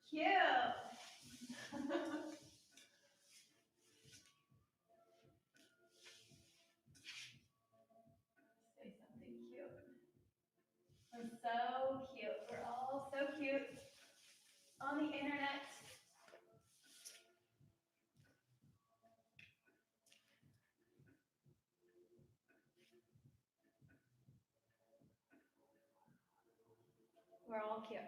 Cute. Say something cute. We're so cute. We're all so cute on the internet. We're all cute.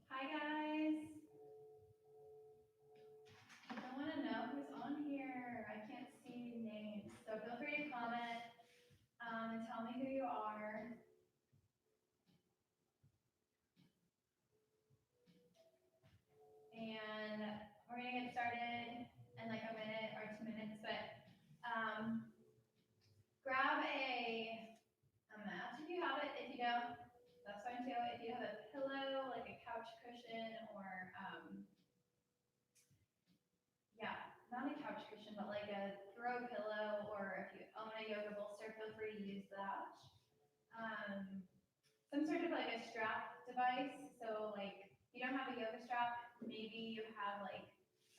Hi guys. I want to know who's on here. I can't see names, so feel free to comment and tell me who you are. And we're gonna get started in like a minute or 2 minutes, but grab a mat if you have it. If you don't, that's fine too. If you have a pillow, like a couch cushion, or not a couch cushion, but like a throw pillow, or if you own a yoga bolster, feel free to use that. Some sort of like a strap device. So like you don't have a yoga strap, maybe you have like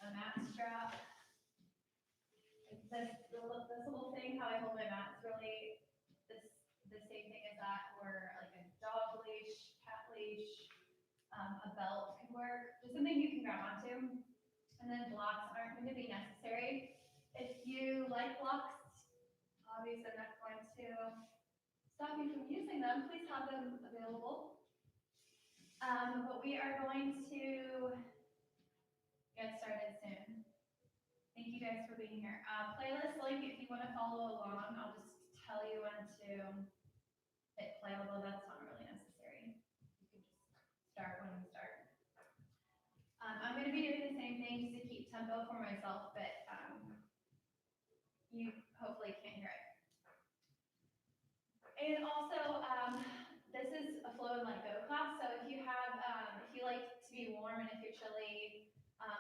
a mat strap. This little thing, how I hold my mat is really the same thing as that, or like a dog leash, cat leash, a belt can work. Just something you can grab onto. And then blocks aren't going to be necessary. If you like blocks, obviously I'm not going to stop you from using them. Please have them available. But we are going to get started soon. Thank you guys for being here. Playlist link, if you want to follow along, I'll just tell you when to hit play, although that's not really necessary. You can just start when we start. I'm going to be doing the same thing just to keep tempo for myself, but you hopefully can't hear it. And also, this is a flow and let go class, so if you have, if you like to be warm and if you're chilly,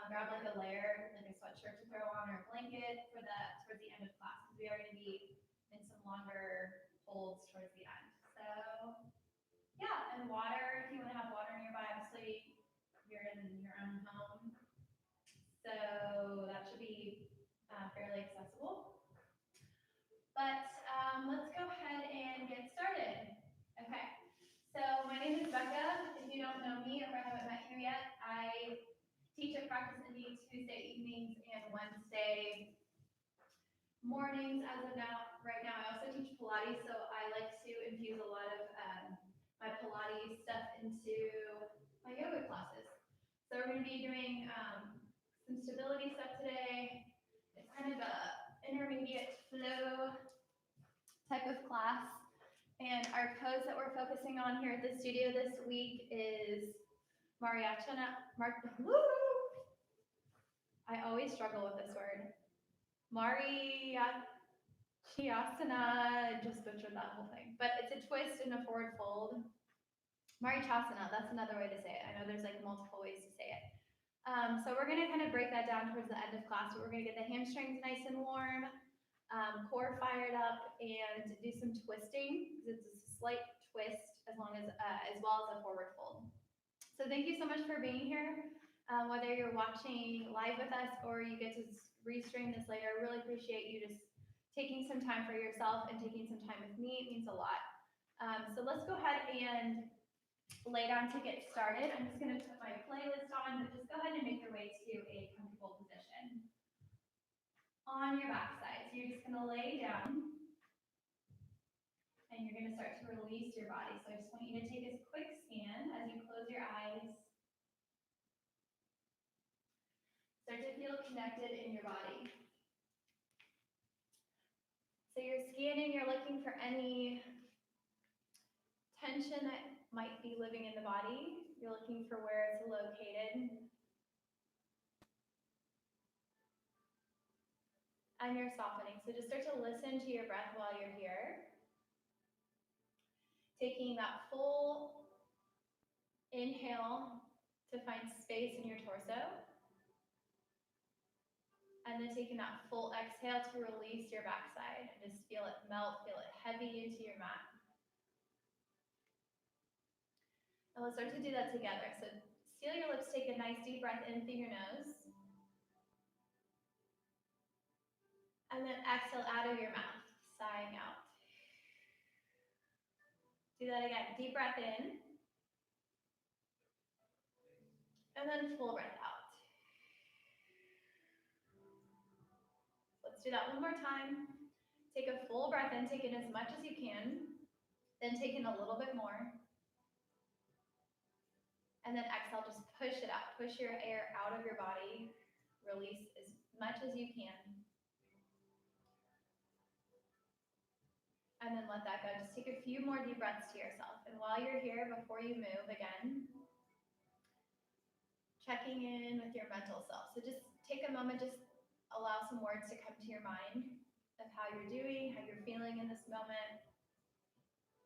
grab like a layer, like a sweatshirt to throw on or a blanket for that towards the end of class, because we are going to be in some longer holds towards the end. So yeah, and water, if you want to have water nearby, obviously you're in your own home, so that should be fairly accessible. But let's go ahead and get started. Okay, so my name is Becca. If you don't know me or haven't met you yet, I teach at Practice Indie Tuesday evenings and Wednesday mornings. As of now, right now, I also teach Pilates, so I like to infuse a lot of my Pilates stuff into my yoga classes. So we're going to be doing some stability stuff today. It's kind of a intermediate flow type of class. And our pose that we're focusing on here at the studio this week is Marichyasana. I always struggle with this word. Marichyasana, just butchered that whole thing. But it's a twist and a forward fold. Marichyasana, that's another way to say it. I know there's like multiple ways to say it. So we're gonna kind of break that down towards the end of class, but we're gonna get the hamstrings nice and warm, core fired up, and do some twisting, because it's a slight twist as well as a forward fold. So thank you so much for being here. Whether you're watching live with us or you get to restream this later, I really appreciate you just taking some time for yourself and taking some time with me. It means a lot. So let's go ahead and lay down to get started. I'm just going to put my playlist on, but just go ahead and make your way to a comfortable position on your backside. So you're just going to lay down and you're going to start to release your body. So I just want you to take a quick scan as you close your eyes. Start to feel connected in your body. So you're scanning, you're looking for any tension that might be living in the body. You're looking for where it's located. And you're softening. So just start to listen to your breath while you're here. Taking that full inhale to find space in your torso. And then taking that full exhale to release your backside. And just feel it melt, feel it heavy into your mat. And let's start to do that together. So seal your lips, take a nice deep breath in through your nose. And then exhale out of your mouth, sighing out. Do that again. Deep breath in. And then full breath out. Let's do that one more time. Take a full breath in, take in as much as you can. Then take in a little bit more. And then exhale, just push it out. Push your air out of your body. Release as much as you can. And then let that go. Just take a few more deep breaths to yourself. And while you're here, before you move again, checking in with your mental self. So just take a moment, just allow some words to come to your mind of how you're doing, how you're feeling in this moment.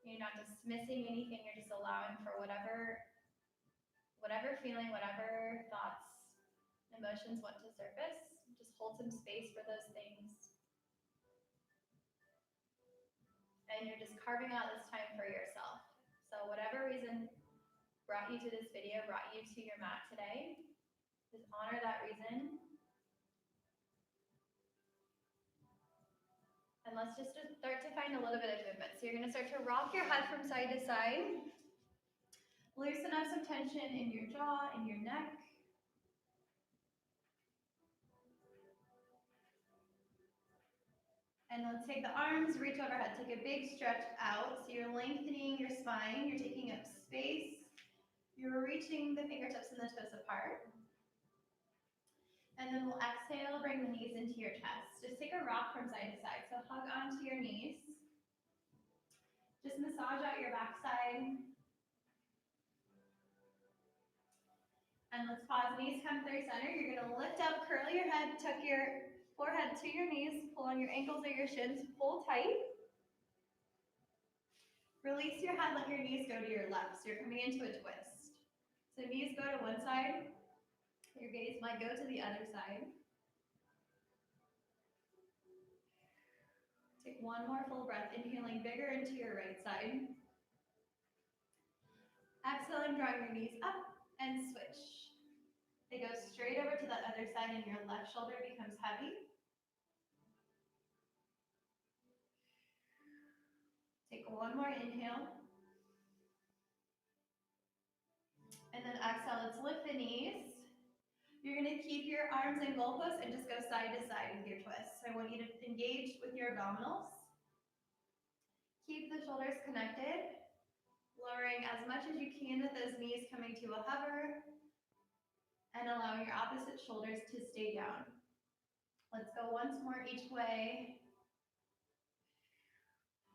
You're not dismissing anything, you're just allowing for whatever feeling, whatever thoughts, emotions want to surface. Just hold some space for those things. And you're just carving out this time for yourself. So whatever reason brought you to this video, brought you to your mat today, just honor that reason. And let's just start to find a little bit of movement. So you're going to start to rock your head from side to side. Loosen up some tension in your jaw, in your neck. And let's take the arms, reach overhead. Take a big stretch out. So you're lengthening your spine. You're taking up space. You're reaching the fingertips and the toes apart. And then we'll exhale, bring the knees into your chest. Just take a rock from side to side. So hug onto your knees. Just massage out your backside. And let's pause, knees come through center. You're gonna lift up, curl your head, tuck your forehead to your knees, pull on your ankles or your shins, pull tight. Release your head, let your knees go to your left. So you're coming into a twist. So knees go to one side, your gaze might go to the other side. Take one more full breath, inhaling bigger into your right side. Exhaling, drawing your knees up and switch. They go straight over to that other side and your left shoulder becomes heavy. Take one more inhale. And then exhale, let's lift the knees. You're gonna keep your arms in goalposts and just go side to side with your twists. So I want you to engage with your abdominals. Keep the shoulders connected, lowering as much as you can with those knees coming to a hover, and allowing your opposite shoulders to stay down. Let's go once more each way.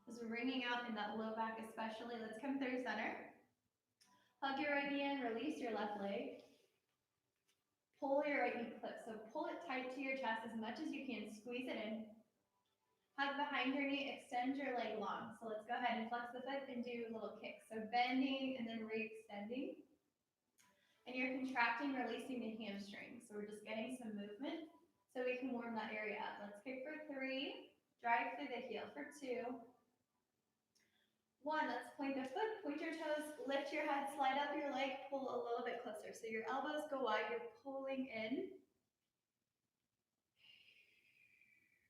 Just wringing out in that low back especially. Let's come through center. Hug your right knee in, release your left leg. Pull your right knee clip. So pull it tight to your chest as much as you can. Squeeze it in. Hug behind your knee, extend your leg long. So let's go ahead and flex the foot and do a little kick. So bending and then re-extending. And you're contracting, releasing the hamstring. So we're just getting some movement so we can warm that area up. Let's kick for 3. Drive through the heel for 2. 1, let's point the foot, point your toes, lift your head, slide up your leg, pull a little bit closer. So your elbows go wide, you're pulling in.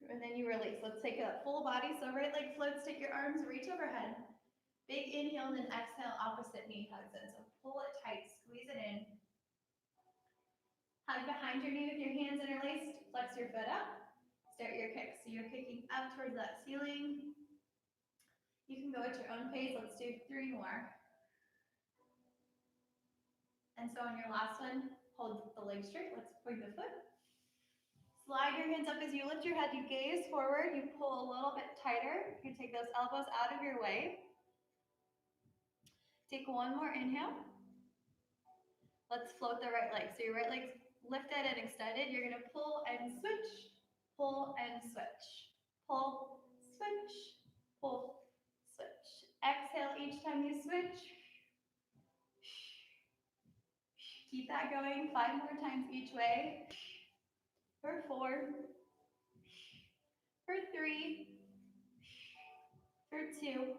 And then you release. Let's take a full body. So right leg floats, take your arms, reach overhead. Big inhale and then exhale, opposite knee hugs in. So pull it tight, squeeze it in. Hug behind your knee with your hands interlaced, flex your foot up. Start your kick. So you're kicking up towards that ceiling. You can go at your own pace. Let's do 3 more. And so on your last one, hold the leg straight. Let's point the foot. Slide your hands up as you lift your head, you gaze forward, you pull a little bit tighter. You take those elbows out of your way. Take 1 more inhale. Let's float the right leg. So your right leg's lifted and extended. You're gonna pull and switch, pull and switch, pull, switch, pull, switch. Exhale each time you switch. Keep that going 5 more times each way. For 4, for 3, for 2,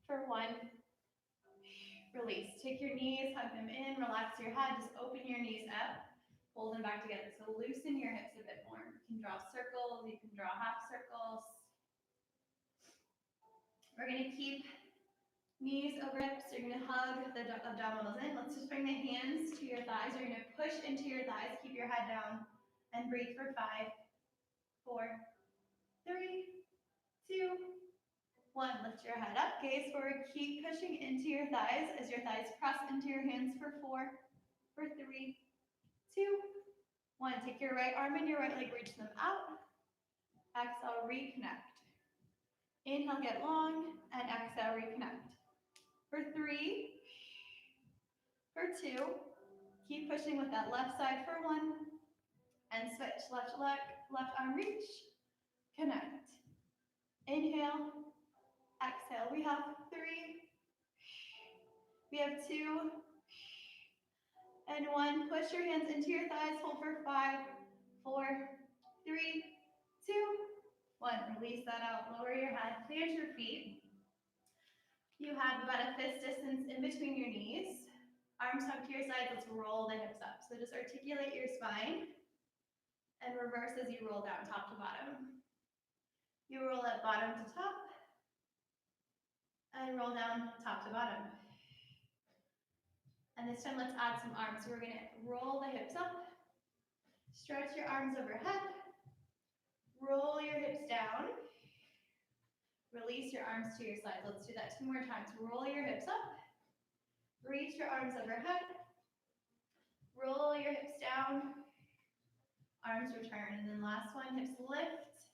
for 1. Release. Take your knees, hug them in, relax your head, just open your knees up, pull them back together. So loosen your hips a bit more. You can draw circles, you can draw half circles. We're gonna keep knees over hips. You're gonna hug the abdominals in. Let's just bring the hands to your thighs. You're gonna push into your thighs, keep your head down, and breathe for 5, 4, 3, 2, 1. Lift your head up, gaze forward, keep pushing into your thighs as your thighs press into your hands for 4, for 3, 2, 1. Take your right arm and your right leg, reach them out. Exhale, reconnect. Inhale, get long, and exhale, reconnect. For 3, for 2, keep pushing with that left side for 1, and switch, left leg, left arm reach, connect. Inhale, exhale. We have 3, we have 2, and 1. Push your hands into your thighs, hold for 5, 4, 3, 2, 1. Release that out, lower your head, plant your feet. You have about a fist distance in between your knees. Arms tucked to your sides, let's roll the hips up. So just articulate your spine and reverse as you roll down top to bottom. You roll at bottom to top and roll down top to bottom. And this time let's add some arms. So we're gonna roll the hips up, stretch your arms overhead, roll your hips down, release your arms to your side. Let's do that 2 more times. Roll your hips up, reach your arms overhead, roll your hips down, arms return. And then last one, hips lift,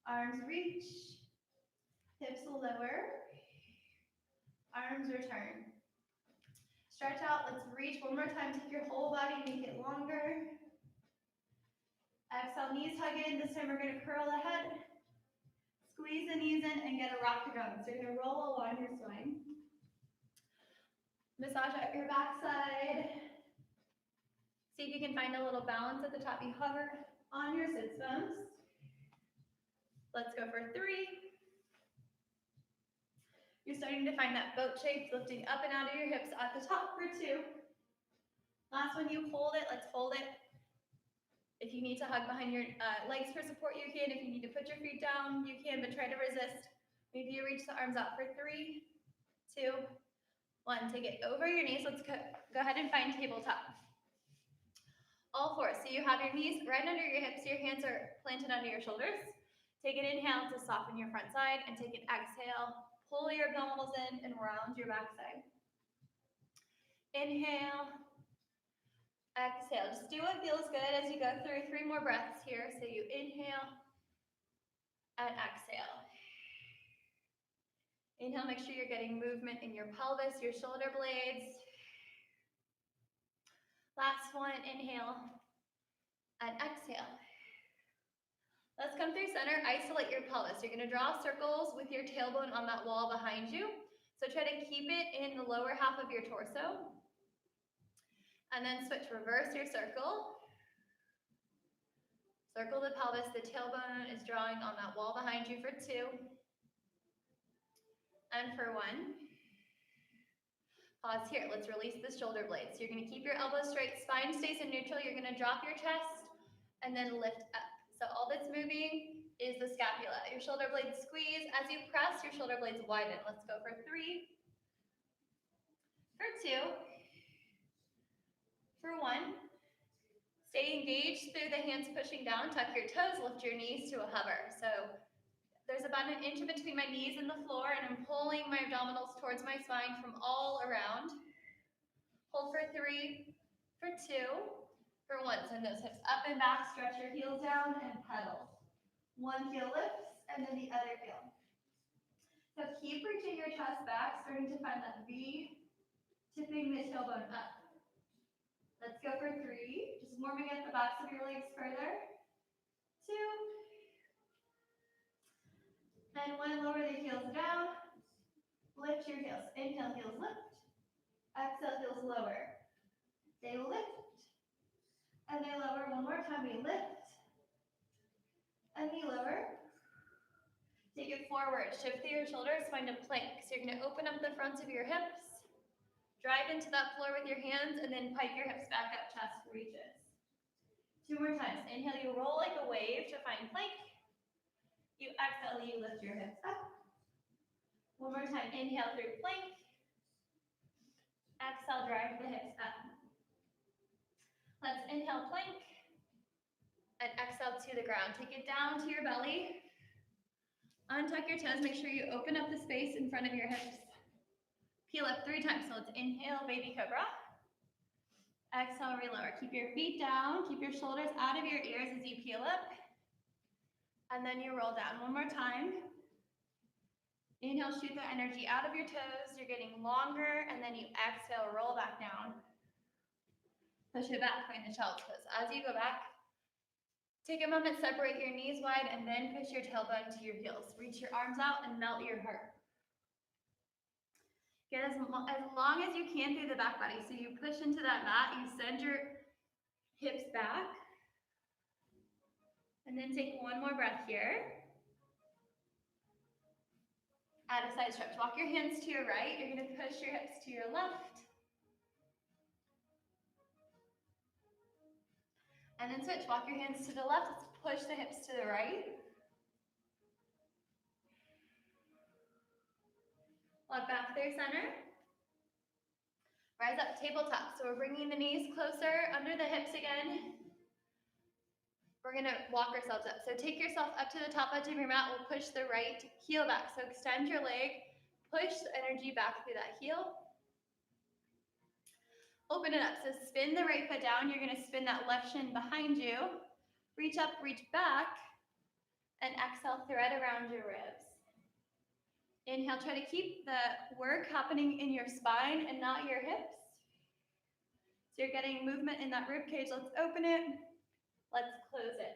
arms reach, hips lower, arms return. Stretch out, let's reach 1 more time. Take your whole body, make it longer. Exhale, knees hug in. This time we're gonna curl the head, squeeze the knees in, and get a rocket going. So you're gonna roll along your spine. Massage up your backside. See if you can find a little balance at the top. You hover on your sits bones. Let's go for 3. You're starting to find that boat shape, lifting up and out of your hips at the top for 2. Last one, you hold it. Let's hold it. If you need to hug behind your legs for support, you can. If you need to put your feet down, you can, but try to resist. Maybe you reach the arms out for 3, 2, 1. Take it over your knees. Let's go ahead and find tabletop. All 4. So you have your knees right under your hips. Your hands are planted under your shoulders. Take an inhale to soften your front side, and take an exhale. Pull your abdominals in and round your backside. Inhale. Exhale. Just do what feels good as you go through 3 more breaths here. So you inhale and exhale. Inhale, make sure you're getting movement in your pelvis, your shoulder blades. Last one, inhale and exhale. Let's come through center, isolate your pelvis. You're gonna draw circles with your tailbone on that wall behind you. So try to keep it in the lower half of your torso. And then switch, reverse your circle. Circle the pelvis, the tailbone is drawing on that wall behind you for 2. And for 1. Pause here, let's release the shoulder blades. So you're gonna keep your elbows straight, spine stays in neutral, you're gonna drop your chest and then lift up. So all that's moving is the scapula. Your shoulder blades squeeze. As you press, your shoulder blades widen. Let's go for 3, for 2, for 1. Stay engaged through the hands pushing down. Tuck your toes, lift your knees to a hover. So there's about 1 inch between my knees and the floor, and I'm pulling my abdominals towards my spine from all around. Hold for 3, for 2, for 1. Send those hips up and back, stretch your heels down and pedal. One heel lifts and then the other heel. So keep reaching your chest back, starting to find that V, tipping the tailbone up. Let's go for 3, just warming up the backs of your legs further. 2, and 1, lower the heels down, lift your heels. Inhale, heels lift. Exhale, heels lower. They lift, and they lower. One more time, we lift, and we lower. Take it forward, shift through your shoulders, find a plank. So you're gonna open up the fronts of your hips, drive into that floor with your hands, and then pike your hips back up, chest reaches. 2 more times. Inhale, you roll like a wave to find plank. You exhale, you lift your hips up. 1 more time. Inhale through plank. Exhale, drive the hips up. Let's inhale, plank. And exhale to the ground. Take it down to your belly. Untuck your toes. Make sure you open up the space in front of your hips. Peel up 3 times. So let's inhale, baby cobra. Exhale, relower. Keep your feet down. Keep your shoulders out of your ears as you peel up. And then you roll down. 1 more time. Inhale, shoot the energy out of your toes. You're getting longer. And then you exhale, roll back down. Push it back, find the child's pose. As you go back, take a moment, separate your knees wide, and then push your tailbone to your heels. Reach your arms out and melt your heart. Get as long as you can through the back body. So you push into that mat, you send your hips back, and then take 1 more breath here. Add a side stretch. Walk your hands to your right. You're going to push your hips to your left. And then switch. Walk your hands to the left. Let's push the hips to the right. Walk back through center. Rise up, tabletop. So we're bringing the knees closer under the hips again. We're gonna walk ourselves up. So take yourself up to the top edge of your mat. We'll push the right heel back. So extend your leg, push the energy back through that heel. Open it up. So spin the right foot down. You're gonna spin that left shin behind you. Reach up, reach back, and exhale, thread around your ribs. Inhale, try to keep the work happening in your spine and not your hips. So you're getting movement in that rib cage. Let's open it. Let's close it.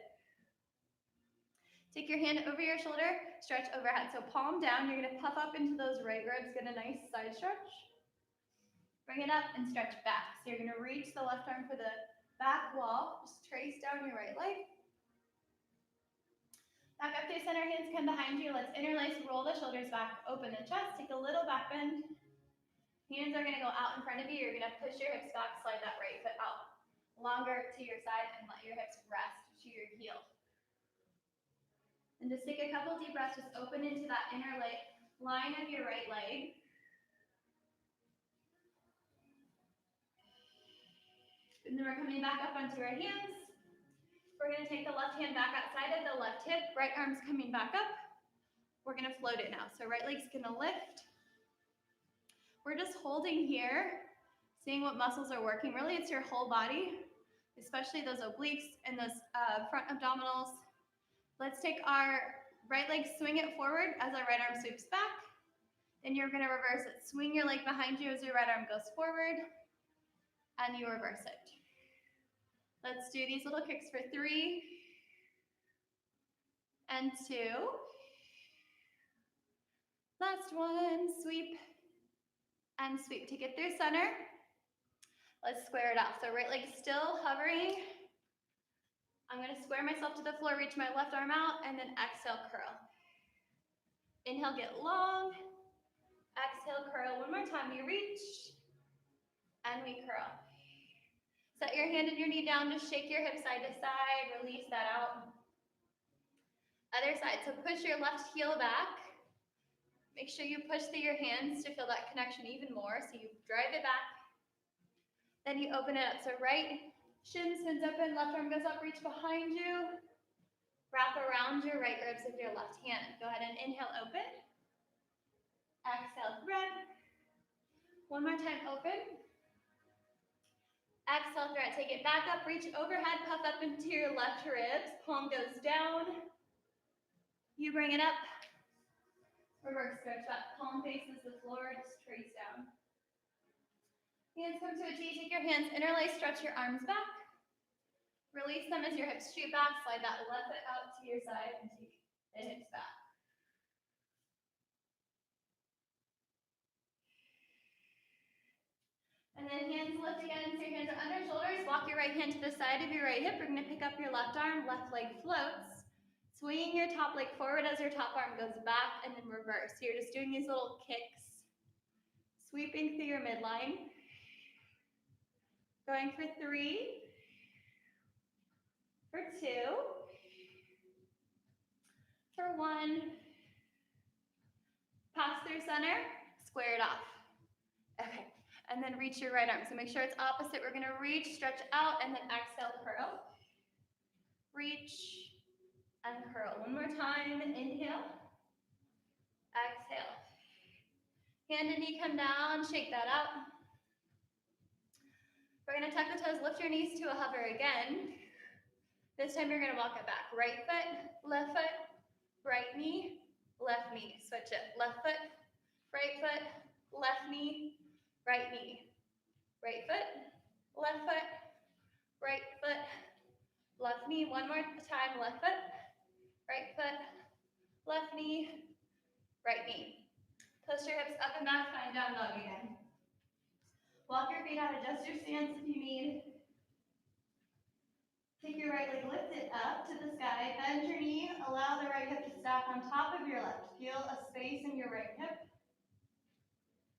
Take your hand over your shoulder, stretch overhead. So palm down, you're gonna puff up into those right ribs, get a nice side stretch. Bring it up and stretch back. So you're gonna reach the left arm for the back wall. Just trace down your right leg. Back up through center, hands come behind you. Let's interlace, roll the shoulders back, open the chest, take a little back bend. Hands are gonna go out in front of you. You're gonna push your hips back, slide that right foot out longer to your side and let your hips rest to your heel. And just take a couple deep breaths, just open into that inner line of your right leg. And then we're coming back up onto our hands. We're gonna take the left hand back outside of the left hip, right arm's coming back up. We're gonna float it now. So right leg's gonna lift. We're just holding here, seeing what muscles are working. Really, it's your whole body, especially those obliques and those front abdominals. Let's take our right leg, swing it forward as our right arm sweeps back. Then you're gonna reverse it. Swing your leg behind you as your right arm goes forward, and you reverse it. Let's do these little kicks for 3, and 2. Last one, sweep and sweep. Take it through center. Let's square it out. So right leg still hovering. I'm gonna square myself to the floor, reach my left arm out, and then exhale, curl. Inhale, get long. Exhale, curl. One more time, we reach, and we curl. Set your hand and your knee down, just shake your hip side to side, release that out. Other side, so push your left heel back. Make sure you push through your hands to feel that connection even more, so you drive it back. Then you open it up, so right shin spins open, left arm goes up, reach behind you. Wrap around your right ribs with your left hand. Go ahead and inhale, open. Exhale, thread. One more time, open. Exhale, thread. Take it back up, reach overhead, puff up into your left ribs. Palm goes down. You bring it up. Reverse stretch back. Palm faces the floor, just trace down. Hands come to a T. Take your hands, interlace, stretch your arms back. Release them as your hips shoot back. Slide that left foot out to your side and take the hips back. And then hands lift again, so your hands are under shoulders. Walk your right hand to the side of your right hip. We're going to pick up your left arm, left leg floats. Swinging your top leg forward as your top arm goes back, and then reverse. So you're just doing these little kicks, sweeping through your midline. Going for 3, for 2, for 1. Pass through center, square it off. Okay, and then reach your right arm. So make sure it's opposite. We're gonna reach, stretch out, and then exhale, curl. Reach and curl. One more time, inhale, exhale. Hand and knee come down, shake that out. We're gonna tuck the toes, lift your knees to a hover again. This time you're gonna walk it back. Right foot, right knee, left knee. Switch it. Left foot, left knee, right knee. Right foot, right foot, left knee. One more time, left foot, left knee, right knee. Twist your hips up and back, find down dog again. Walk your feet out, adjust your stance if you need. Take your right leg, lift it up to the sky, bend your knee, allow the right hip to stack on top of your left. Feel a space in your right hip.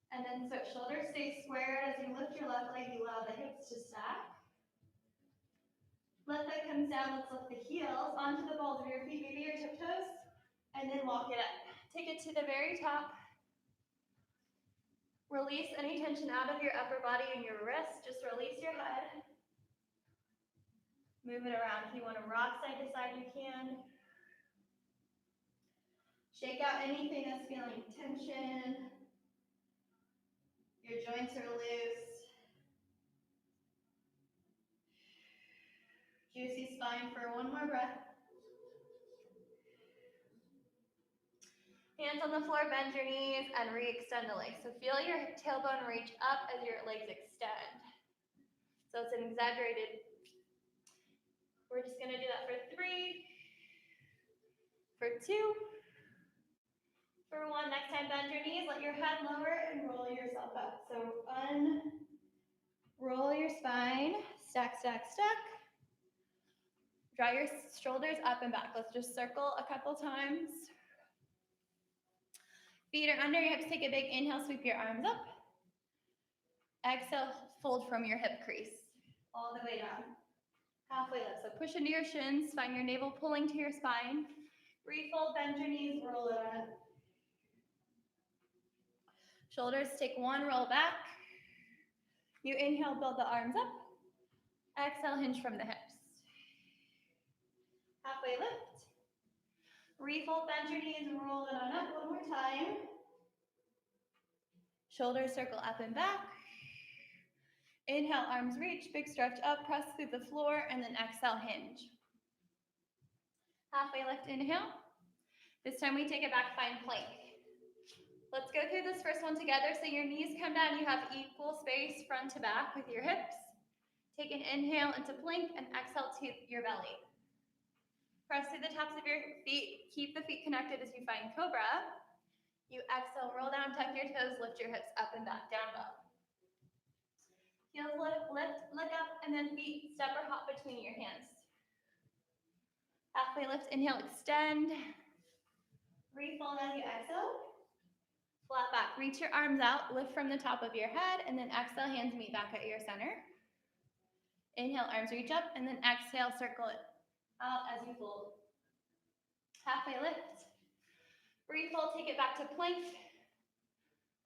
And then switch, shoulders stay squared as you lift your left leg, you allow the hips to stack. Left leg comes down, let's lift the heels onto the balls of your feet, maybe your tiptoes, and then walk it up. Take it to the very top. Release any tension out of your upper body and your wrists, just release your head. Move it around. If you want to rock side to side, you can. Shake out anything that's feeling tension. Your joints are loose. Juicy spine for one more breath. Hands on the floor, bend your knees, and re-extend the legs. So feel your tailbone reach up as your legs extend. So it's an exaggerated. We're just gonna do that for 3, for 2, for 1. Next time, bend your knees, let your head lower and roll yourself up. So unroll your spine, stack, stack, stack. Draw your shoulders up and back. Let's just circle a couple times. Feet are under your hips, take a big inhale, sweep your arms up. Exhale, fold from your hip crease, all the way down. Halfway lift, so push into your shins, find your navel pulling to your spine. Refold, bend your knees, roll it on up. Shoulders take one roll back. You inhale, build the arms up. Exhale, hinge from the hips. Halfway lift. Refold, bend your knees, and roll it on up. One more time. Shoulders circle up and back. Inhale, arms reach, big stretch up, press through the floor, and then exhale, hinge. Halfway lift, inhale. This time we take it back, find plank. Let's go through this first one together. So your knees come down, you have equal space front to back with your hips. Take an inhale into plank and exhale to your belly. Press through the tops of your feet. Keep the feet connected as you find cobra. You exhale, roll down, tuck your toes, lift your hips up and back, down dog. Heels lift, look up, and then feet step or hop between your hands. Halfway lift, inhale, extend. Refold as you exhale. Flat back, reach your arms out, lift from the top of your head, and then exhale, hands meet back at your center. Inhale, arms reach up, and then exhale, circle it out as you fold. Halfway lift. Refold, take it back to plank.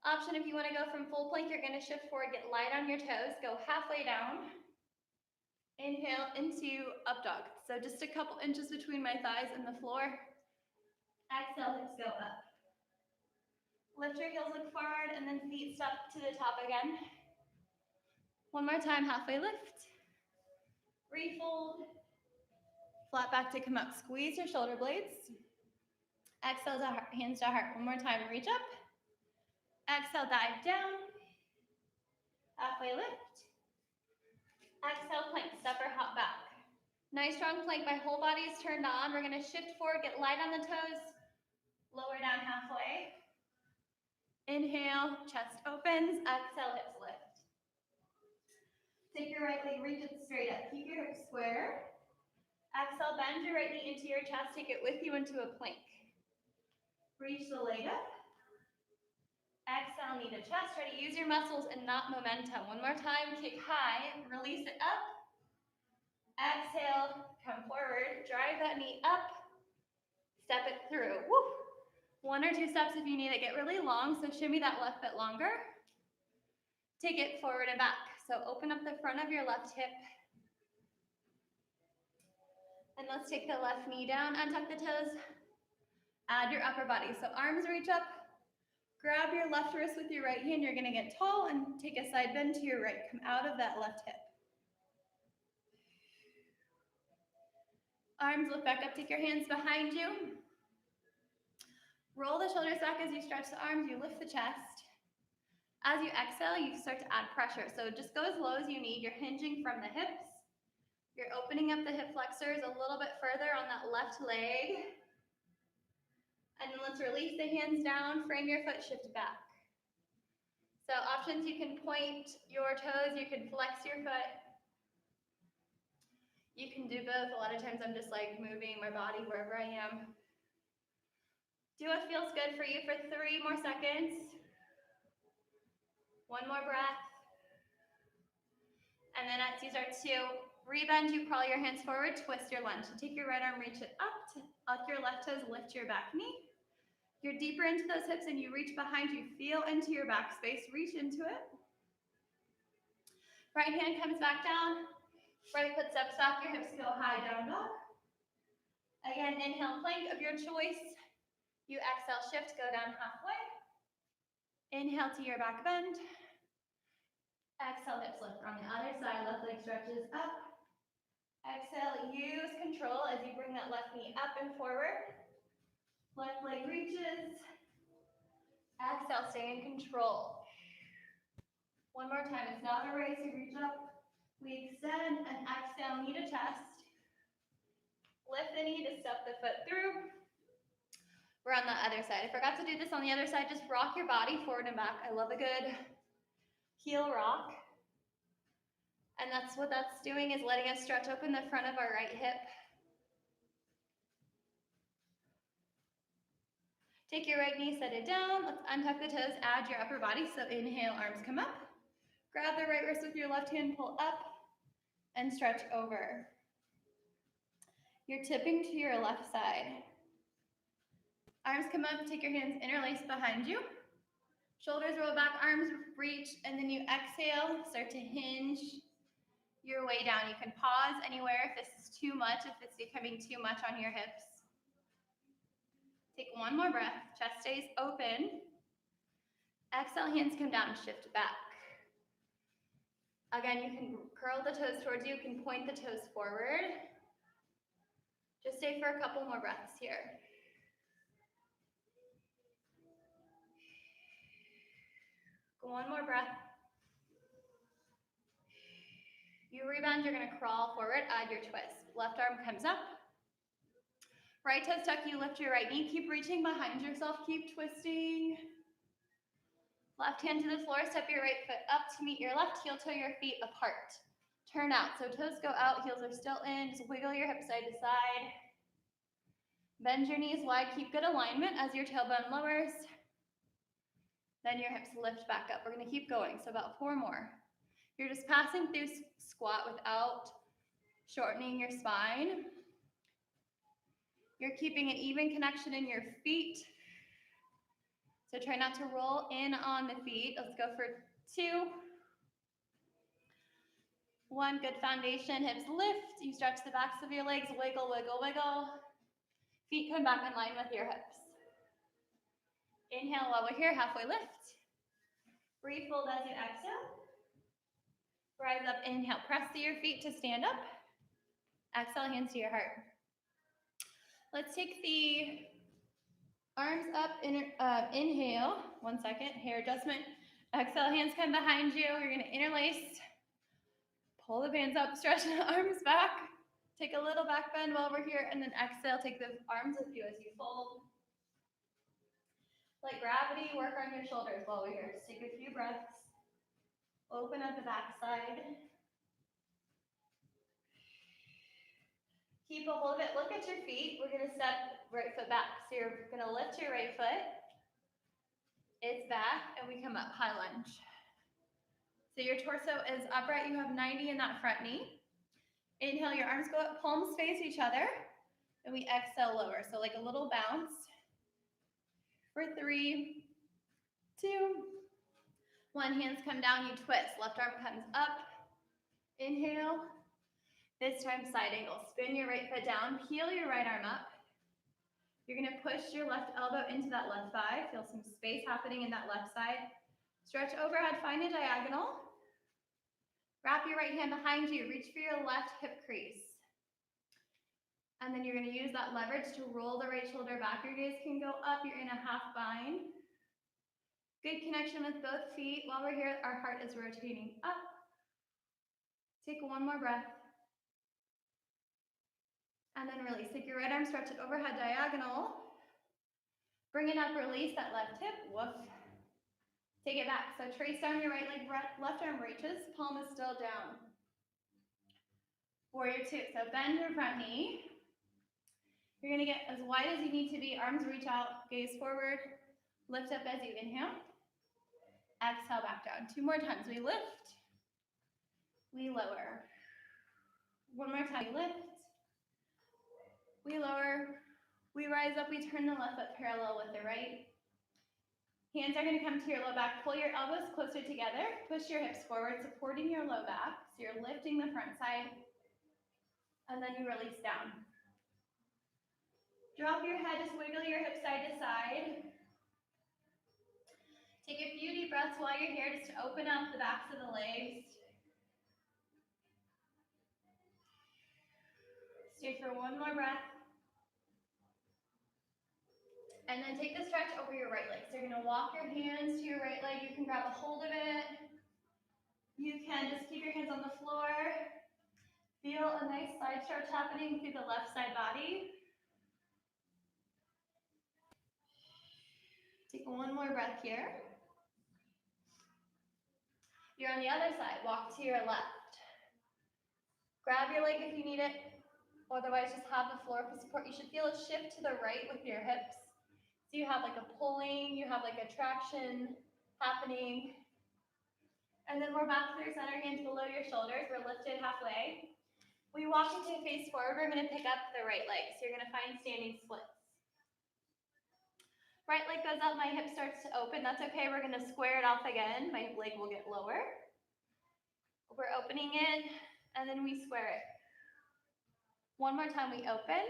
Option if you want to go from full plank, you're going to shift forward, get light on your toes, go halfway down. Inhale into up dog. So just a couple inches between my thighs and the floor. Exhale, hips go up. Lift your heels, look forward, and then feet step to the top again. One more time, halfway lift. Refold. Flat back to come up. Squeeze your shoulder blades. Exhale, hands to heart. One more time, reach up. Exhale, dive down. Halfway lift. Exhale, plank, step or hop back. Nice strong plank, my whole body is turned on. We're gonna shift forward, get light on the toes. Lower down halfway. Inhale, chest opens. Exhale, hips lift. Take your right leg, reach it straight up. Keep your hips square. Exhale, bend your right knee into your chest. Take it with you into a plank. Reach the leg up. Exhale, knee to chest. Try to use your muscles and not momentum. One more time, kick high, release it up. Exhale, come forward, drive that knee up. Step it through. Woo. One or two steps if you need it. Get really long, so shimmy that left foot longer. Take it forward and back. So open up the front of your left hip. And let's take the left knee down, untuck the toes. Add your upper body. So arms reach up. Grab your left wrist with your right hand. You're gonna get tall and take a side bend to your right. Come out of that left hip. Arms lift back up, take your hands behind you. Roll the shoulders back as you stretch the arms, you lift the chest. As you exhale, you start to add pressure. So just go as low as you need. You're hinging from the hips. You're opening up the hip flexors a little bit further on that left leg. And then let's release the hands down, frame your foot, shift back. So options, you can point your toes, you can flex your foot. You can do both. A lot of times I'm just like moving my body wherever I am. Do what feels good for you for 3 more seconds. One more breath. And then as you start to rebend, you crawl your hands forward, twist your lunge. So take your right arm, reach it up, tuck your left toes, lift your back knee. You're deeper into those hips and you reach behind you. Feel into your back space, reach into it. Right hand comes back down. Right foot steps back, your hips go high, down dog. Again, inhale, plank of your choice. You exhale, shift, go down halfway. Inhale to your back bend. Exhale, hips lift. On the other side, left leg stretches up. Exhale, use control as you bring that left knee up and forward. Left leg reaches. Exhale, stay in control. One more time, it's not a race, you reach up. We extend and exhale, knee to chest. Lift the knee to step the foot through. We're on the other side. I forgot to do this on the other side. Just rock your body forward and back. I love a good heel rock. And that's what that's doing, is letting us stretch open the front of our right hip. Take your right knee, set it down. Let's untuck the toes, add your upper body. So inhale, arms come up. Grab the right wrist with your left hand, pull up, and stretch over. You're tipping to your left side. Arms come up, take your hands interlace behind you. Shoulders roll back, arms reach, and then you exhale, start to hinge your way down. You can pause anywhere if this is too much, if it's becoming too much on your hips. Take one more breath, chest stays open. Exhale, hands come down, shift back. Again, you can curl the toes towards you, you can point the toes forward. Just stay for a couple more breaths here. Go one more breath. You rebound, you're gonna crawl forward, add your twist. Left arm comes up. Right toes tuck, you lift your right knee. Keep reaching behind yourself. Keep twisting. Left hand to the floor. Step your right foot up to meet your left. Heel toe your feet apart. Turn out. So toes go out, heels are still in. Just wiggle your hips side to side. Bend your knees wide. Keep good alignment as your tailbone lowers. Then your hips lift back up. We're going to keep going. So about 4 more. You're just passing through squat without shortening your spine. You're keeping an even connection in your feet. So try not to roll in on the feet. Let's go for 2. 1, good foundation. Hips lift. You stretch the backs of your legs. Wiggle, wiggle, wiggle. Feet come back in line with your hips. Inhale while we're here, halfway lift. Breathe, fold as you exhale. Rise up, inhale. Press through your feet to stand up. Exhale, hands to your heart. Let's take the arms up, inhale. 1 second, hair adjustment. Exhale, hands come behind you. You're gonna interlace. Pull the hands up, stretch the arms back. Take a little back bend while we're here, and then exhale, take the arms with you as you fold. Let gravity work on your shoulders while we're here. Just take a few breaths. Open up the back side. Keep a hold of it. Look at your feet. We're going to step right foot back. So you're going to lift your right foot. It's back, and we come up, high lunge. So your torso is upright. You have 90 in that front knee. Inhale, your arms go up, palms face each other. And we exhale, lower. So like a little bounce. For 3, 2, 1. Hands come down, you twist. Left arm comes up. Inhale. This time, side angle. Spin your right foot down. Peel your right arm up. You're going to push your left elbow into that left thigh. Feel some space happening in that left side. Stretch overhead, find a diagonal. Wrap your right hand behind you. Reach for your left hip crease. And then you're going to use that leverage to roll the right shoulder back. Your gaze can go up. You're in a half bind. Good connection with both feet. While we're here, our heart is rotating up. Take 1 more breath. And then release. Take your right arm, stretch it overhead diagonal. Bring it up, release that left hip. Woof. Take it back. So trace down your right leg, left arm reaches. Palm is still down. Warrior 2. So bend your front knee. You're going to get as wide as you need to be. Arms reach out, gaze forward. Lift up as you inhale. Exhale back down. 2 more times. We lift. We lower. 1 more time. We lift. We lower. We rise up. We turn the left foot parallel with the right. Hands are going to come to your low back. Pull your elbows closer together. Push your hips forward, supporting your low back. So you're lifting the front side. And then you release down. Drop your head, just wiggle your hips side to side. Take a few deep breaths while you're here, just to open up the backs of the legs. Stay for 1 more breath. And then take the stretch over your right leg. So you're going to walk your hands to your right leg. You can grab a hold of it. You can just keep your hands on the floor. Feel a nice side stretch happening through the left side body. Take 1 more breath here. You're on the other side. Walk to your left. Grab your leg if you need it. Otherwise, just have the floor for support. You should feel a shift to the right with your hips. So you have like a pulling, you have like a traction happening. And then we're back to your center, hands below your shoulders. We're lifted halfway. We walk into a face forward. We're going to pick up the right leg. So you're going to find standing splits. Right leg goes up, my hip starts to open. That's okay, we're gonna square it off again. My leg will get lower. We're opening it, and then we square it. 1 more time, we open.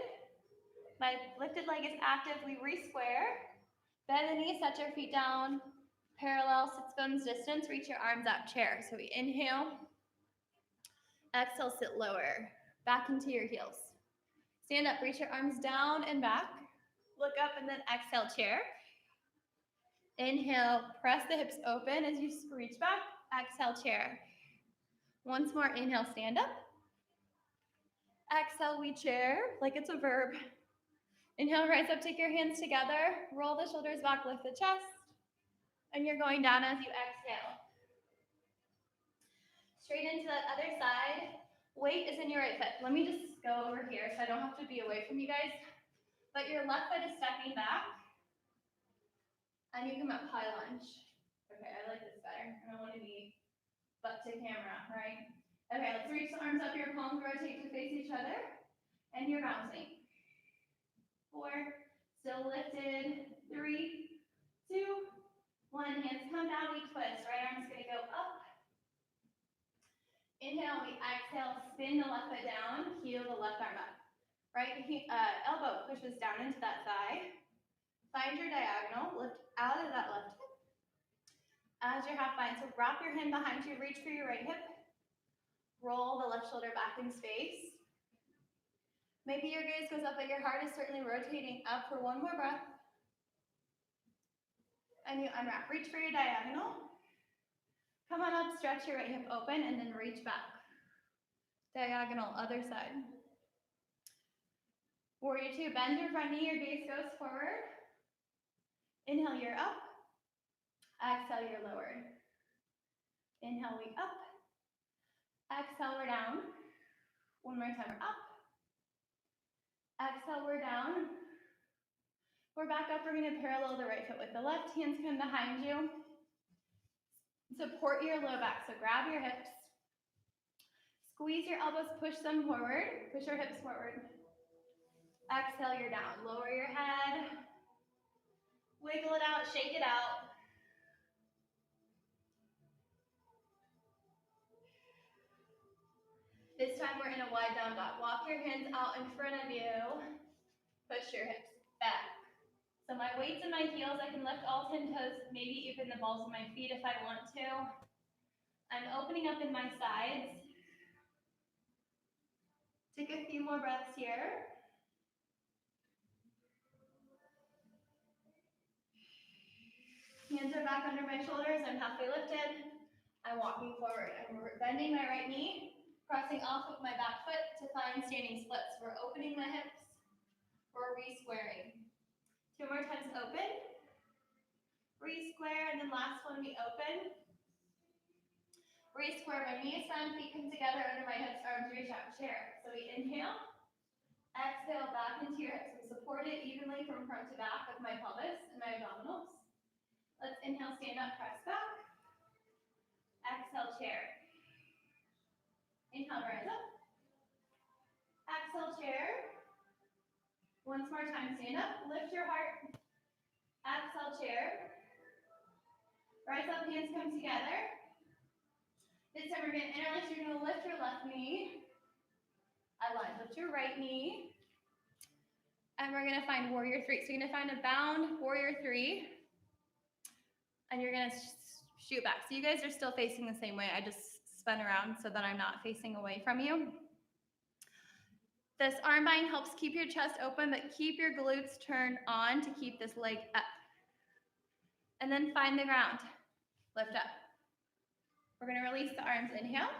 My lifted leg is active, we re-square. Bend the knees, set your feet down. Parallel, sit bones distance, reach your arms out, chair. So we inhale. Exhale, sit lower. Back into your heels. Stand up, reach your arms down and back. Look up and then exhale, chair. Inhale, press the hips open as you reach back. Exhale, chair. Once more, inhale, stand up. Exhale, we chair like it's a verb. Inhale, rise up, take your hands together, roll the shoulders back, lift the chest, and you're going down as you exhale. Straight into that other side. Weight is in your right foot. Let me just go over here so I don't have to be away from you guys. But your left foot is stepping back, and you come up high lunge. Okay, I like this better. I don't want to be butt to camera, right? Okay, let's reach the arms up, your palms rotate to face each other, and you're bouncing. 4, still lifted, 3, 2, 1, hands come down, we twist. Right arm's gonna go up. Inhale, we exhale, spin the left foot down, heel the left arm up. Right elbow pushes down into that thigh. Find your diagonal, lift out of that left hip as your half bind. So wrap your hand behind you, reach for your right hip. Roll the left shoulder back in space. Maybe your gaze goes up, but your heart is certainly rotating up for one more breath. And you unwrap, reach for your diagonal. Come on up, stretch your right hip open, and then reach back. Diagonal, other side. Warrior 2, bend your front knee, your gaze goes forward. Inhale, you're up. Exhale, you're lowered. Inhale, we up. Exhale, we're down. One more time, we're up. Exhale, we're down. We're back up. We're going to parallel the right foot with the left. Hands come behind you. Support your low back. So grab your hips. Squeeze your elbows, push them forward. Push your hips forward. Exhale, you're down. Lower your head. Wiggle it out, shake it out. This time we're in a wide down dog. Walk your hands out in front of you. Push your hips back. So my weight's in my heels. I can lift all 10 toes, maybe even the balls of my feet if I want to. I'm opening up in my sides. Take a few more breaths here. Hands are back under my shoulders. I'm halfway lifted. I'm walking forward. I'm bending my right knee, crossing off of my back foot to find standing splits. We're opening the hips. We're re-squaring. 2 more times, open. Re-square, and then last one, we open. Re-square, my knees bend, feet come together under my hips, arms reach out, chair. So we inhale, exhale, back into your hips. We support it evenly from front to back with my pelvis and my abdominals. Let's inhale, stand up, press back. Exhale, chair. Inhale, rise up. Exhale, chair. Once more time, stand up, lift your heart. Exhale, chair. Rise up, hands come together. This time we're going to interlace. You're going to lift your left knee. Align. Lift your right knee. And we're going to find warrior 3. So you're going to find a bound warrior 3. And you're going to shoot back. So you guys are still facing the same way. I just spun around so that I'm not facing away from you. This arm bind helps keep your chest open, but keep your glutes turned on to keep this leg up. And then find the ground. Lift up. We're going to release the arms. Inhale.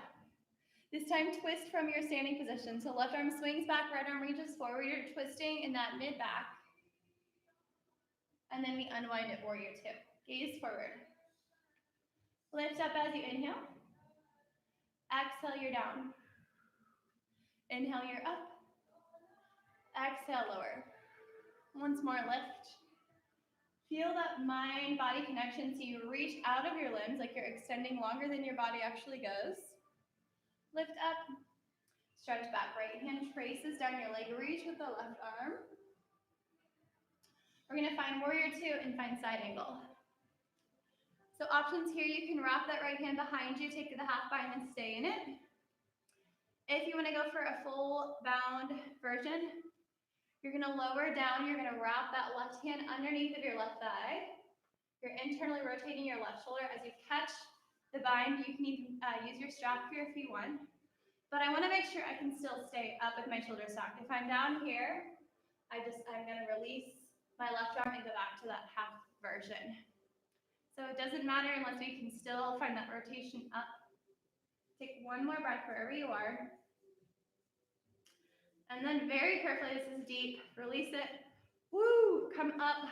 This time, twist from your standing position. So left arm swings back, right arm reaches forward. You're twisting in that mid back. And then we unwind it, warrior 2. Gaze forward. Lift up as you inhale. Exhale, you're down. Inhale, you're up. Exhale, lower. Once more, lift. Feel that mind-body connection, so you reach out of your limbs like you're extending longer than your body actually goes. Lift up, stretch back. Right hand traces down your leg, reach with the left arm. We're gonna find warrior 2 and find side angle. So options here, you can wrap that right hand behind you, take the half bind and stay in it. If you wanna go for a full bound version, you're going to lower down, you're going to wrap that left hand underneath of your left thigh. You're internally rotating your left shoulder. As you catch the bind, you can even use your strap here if you want. But I want to make sure I can still stay up with my shoulders stacked. If I'm down here, I'm going to release my left arm and go back to that half version. So it doesn't matter unless we can still find that rotation up. Take one more breath wherever you are. And then very carefully, this is deep, release it, Woo, come up.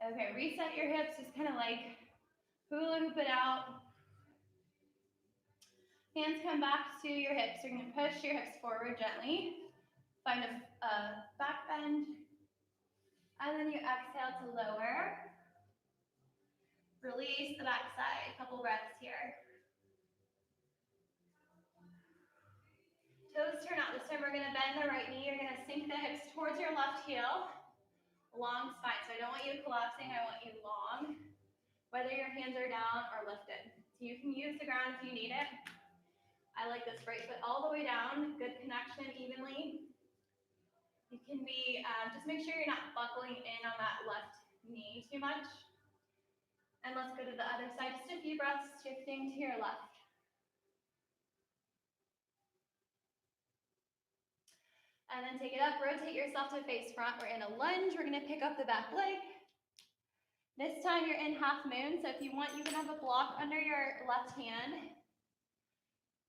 Okay, reset your hips, just kind of like hula hoop it out. Hands come back to your hips. You're gonna push your hips forward gently. Find a back bend. And then you exhale to lower. Release the back side. Couple breaths here. Toes turn out. This time we're gonna bend the right knee. You're gonna sink the hips towards your left heel. Long spine. So I don't want you collapsing, I want you long. Whether your hands are down or lifted. So you can use the ground if you need it. I like this right foot all the way down. Good connection evenly. You can be, just make sure you're not buckling in on that left knee too much. And let's go to the other side. Just a few breaths, shifting to your left. And then take it up, rotate yourself to face front. We're in a lunge. We're gonna pick up the back leg. This time you're in half moon, so if you want, you can have a block under your left hand,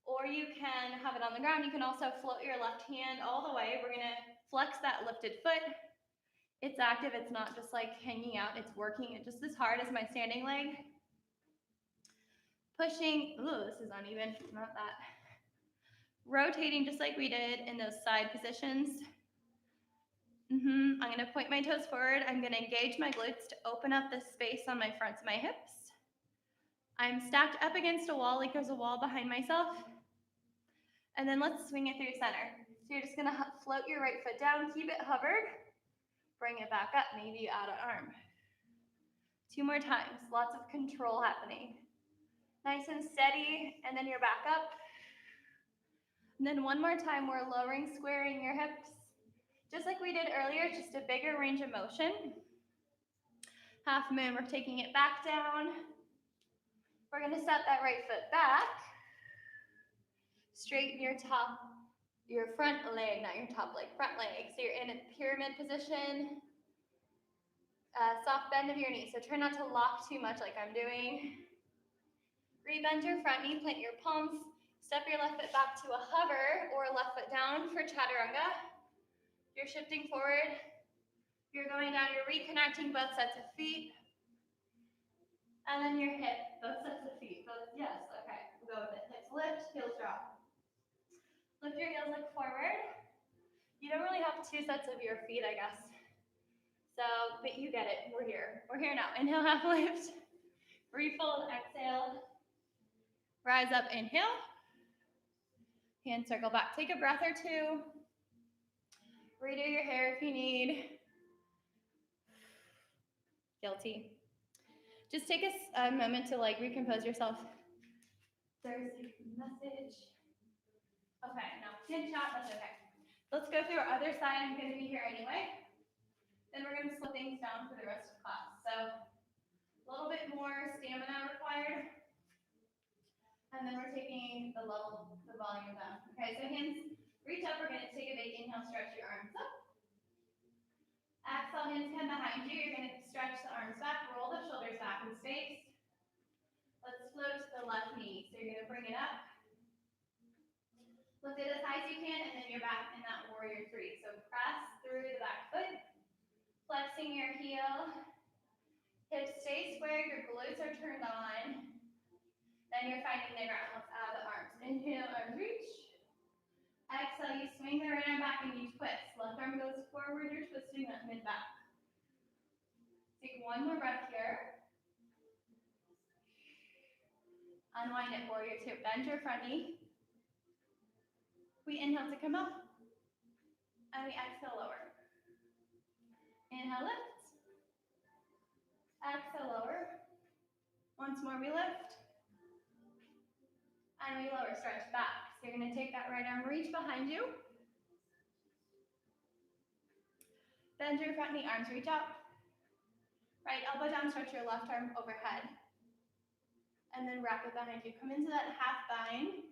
or you can have it on the ground. You can also float your left hand all the way. We're gonna flex that lifted foot. It's active, it's not just like hanging out, it's working it just as hard as my standing leg. Pushing, ooh, this is uneven, not that. Rotating just like we did in those side positions. I'm gonna point my toes forward. I'm gonna engage my glutes to open up the space on my fronts of my hips. I'm stacked up against a wall like there's a wall behind myself. And then let's swing it through center. So you're just gonna float your right foot down, keep it hovered, bring it back up, maybe you add an arm. 2 more times, lots of control happening. Nice and steady, and then you're back up. And then 1 more time, we're lowering, squaring your hips. Just like we did earlier, just a bigger range of motion. Half moon, we're taking it back down. We're gonna step that right foot back. Straighten your front leg, not your top leg, front leg. So you're in a pyramid position. Soft bend of your knee, so try not to lock too much like I'm doing. Rebend your front knee, plant your palms. Step your left foot back to a hover or left foot down for chaturanga. You're shifting forward. You're going down, you're reconnecting both sets of feet. And then your hip, both sets of feet. Yes, okay, we'll go with it. Hips lift, heels drop. Lift your heels, look forward. You don't really have 2 sets of your feet, I guess. So, but you get it, we're here. We're here now. Inhale, half lift. Refold, exhale. Rise up, inhale. Hand circle back. Take a breath or 2. Redo your hair if you need. Guilty. Just take a moment to like recompose yourself. There's a message. Okay, no, chin shot, that's okay. Let's go through our other side. I'm going to be here anyway. Then we're going to slow things down for the rest of class. So a little bit more stamina required. And then we're taking the volume down. Okay, so hands reach up. We're going to take a big inhale, stretch your arms up. Exhale, hands come behind you. You're going to stretch the arms back, roll the shoulders back in space. Let's float to the left knee. So you're going to bring it up. Lift it as high as you can, and then you're back in that warrior 3. So press through the back foot, flexing your heel. Hips stay square, your glutes are turned on. Then you're finding the ground. Let's add the arms. Inhale, arms reach. Exhale, you swing the right arm back and you twist. Left arm goes forward, you're twisting that mid back. Take 1 more breath here. Unwind it, warrior 2. Bend your front knee. We inhale to come up. And we exhale, lower. Inhale, lift. Exhale, lower. Once more, we lift. And we lower, stretch back. So you're going to take that right arm, reach behind you. Bend your front knee, arms reach up. Right elbow down, stretch your left arm overhead. And then wrap it behind you. Come into that half bind.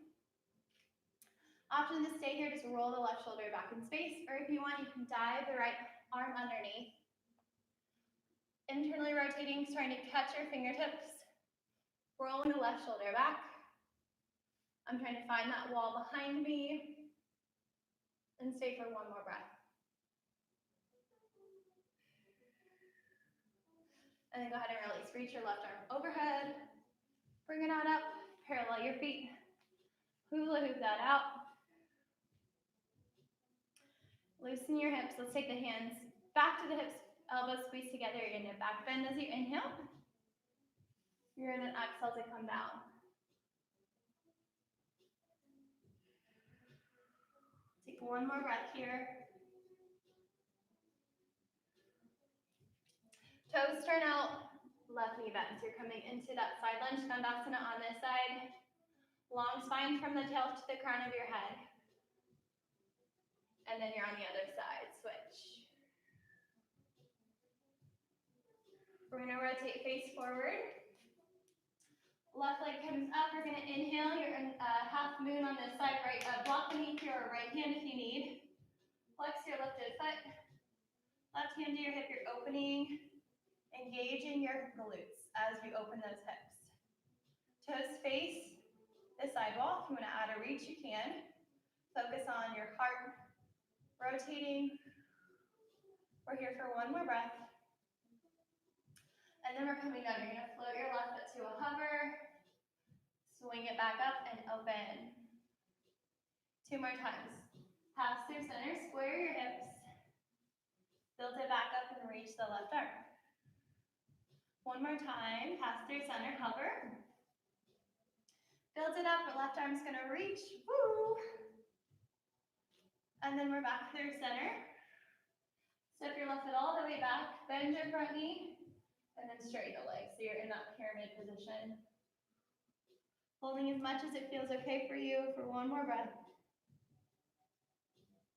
Option to stay here, just roll the left shoulder back in space. Or if you want, you can dive the right arm underneath. Internally rotating, trying to catch your fingertips. Rolling the left shoulder back. I'm trying to find that wall behind me. And stay for 1 more breath. And then go ahead and release. Reach your left arm overhead. Bring it on up. Parallel your feet. Hula hoop that out. Loosen your hips. Let's take the hands back to the hips. Elbows squeeze together. You're going to back bend as you inhale. You're going to exhale to come down. Take one more breath here. Toes turn out, left knee bends. You're coming into that side lunge Dandasana on this side. Long spine from the tail to the crown of your head. And then you're on the other side. Switch. We're going to rotate face forward. Left leg comes up. We're going to inhale. You're in half moon on this side. Right, block the knee to your right hand if you need. Flex your lifted foot. Left hand to your hip. You're opening, engaging your glutes as you open those hips. Toes face the sidewall. If you want to add a reach, you can. Focus on your heart rotating. We're here for one more breath. And then we're coming down. You're going to float your left foot to a hover. Swing it back up and open. Two more times. Pass through center, square your hips. Build it back up and reach the left arm. One more time. Pass through center, hover. Build it up, your left arm's gonna reach, woo! And then we're back through center. Step your left foot all the way back, bend your front knee, and then straighten the legs. So you're in that pyramid position. Holding as much as it feels okay for you for one more breath.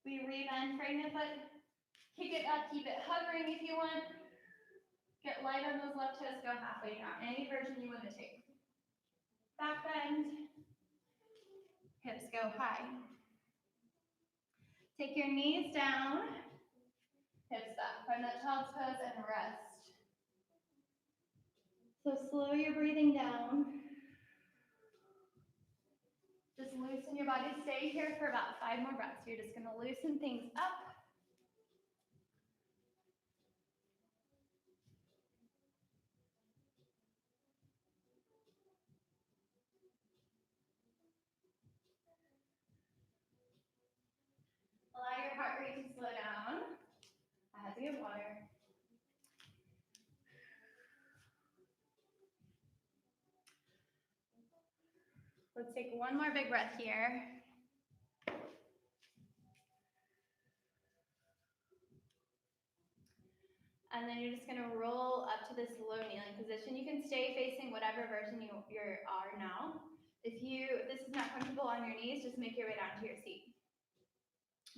We re-bend, frame the foot, kick it up, keep it hovering if you want. Get light on those left toes, go halfway down. Any version you want to take. Back bend, hips go high. Take your knees down, hips back. Find that child's pose and rest. So slow your breathing down. Just loosen your body. Stay here for about 5 more breaths. You're just going to loosen things up. Allow your heart rate to slow down. I have to get water. Let's take one more big breath here. And then you're just going to roll up to this low kneeling position. You can stay facing whatever version you are now. If this is not comfortable on your knees, just make your way down to your seat.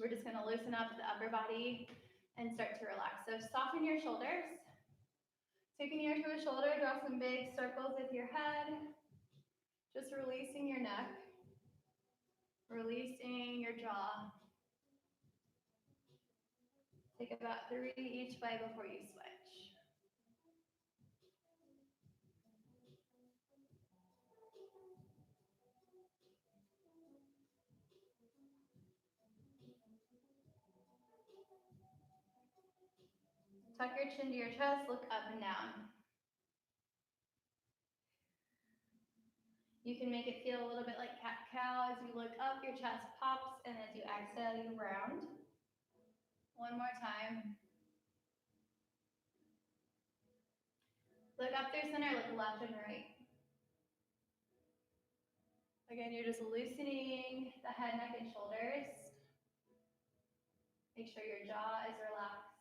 We're just going to loosen up the upper body and start to relax. So soften your shoulders. Take an ear to a shoulder, draw some big circles with your head. Just releasing your neck, releasing your jaw. Take about 3 each way before you switch. Tuck your chin to your chest, look up and down. You can make it feel a little bit like cat-cow. As you look up, your chest pops, and as you exhale, you round. One more time. Look up through center, look left and right. Again, you're just loosening the head, neck, and shoulders. Make sure your jaw is relaxed.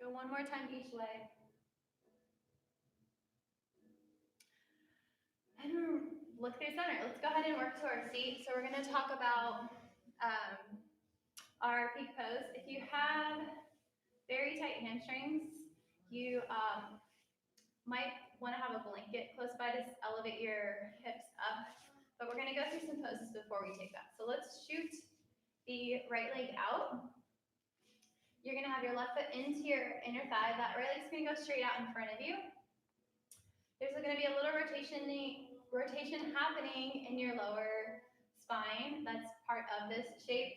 Go one more time each way. And look through center. Let's go ahead and work to our seat. So we're going to talk about our peak pose. If you have very tight hamstrings, you might want to have a blanket close by to elevate your hips up. But we're going to go through some poses before we take that. So let's shoot the right leg out. You're going to have your left foot into your inner thigh. That right leg's going to go straight out in front of you. There's going to be a little rotation happening in your lower spine. That's part of this shape,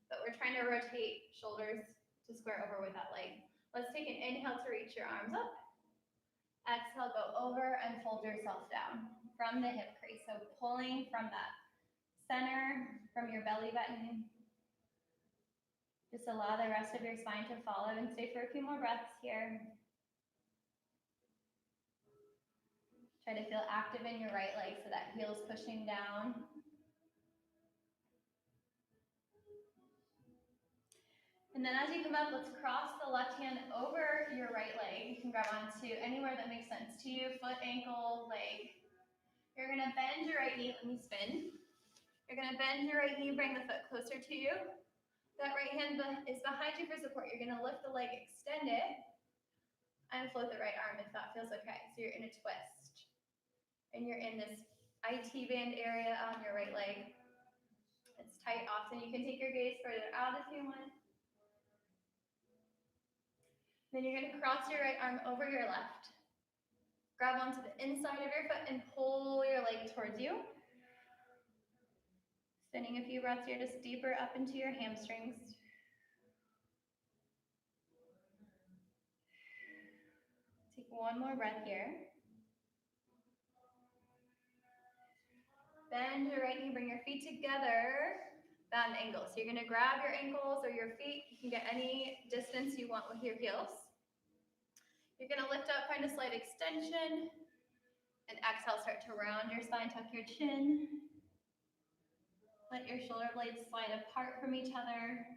but we're trying to rotate shoulders to square over with that leg. Let's take an inhale to reach your arms up. Exhale, go over and fold yourself down from the hip crease. So pulling from that center, from your belly button. Just allow the rest of your spine to follow and stay for a few more breaths here. Try to feel active in your right leg so that heel's pushing down. And then as you come up, let's cross the left hand over your right leg. You can grab onto anywhere that makes sense to you, foot, ankle, leg. You're gonna bend your right knee, let me spin. You're gonna bend your right knee, bring the foot closer to you. That right hand is behind you for support. You're gonna lift the leg, extend it, and float the right arm if that feels okay. So you're in a twist. And you're in this IT band area on your right leg. It's tight often. You can take your gaze further out if you want. Then you're gonna cross your right arm over your left. Grab onto the inside of your foot and pull your leg towards you. Spinning a few breaths here, just deeper up into your hamstrings. Take one more breath here. Bend your right knee, bring your feet together, bound angle. So you're gonna grab your ankles or your feet. You can get any distance you want with your heels. You're gonna lift up, find a slight extension, and exhale, start to round your spine, tuck your chin. Let your shoulder blades slide apart from each other.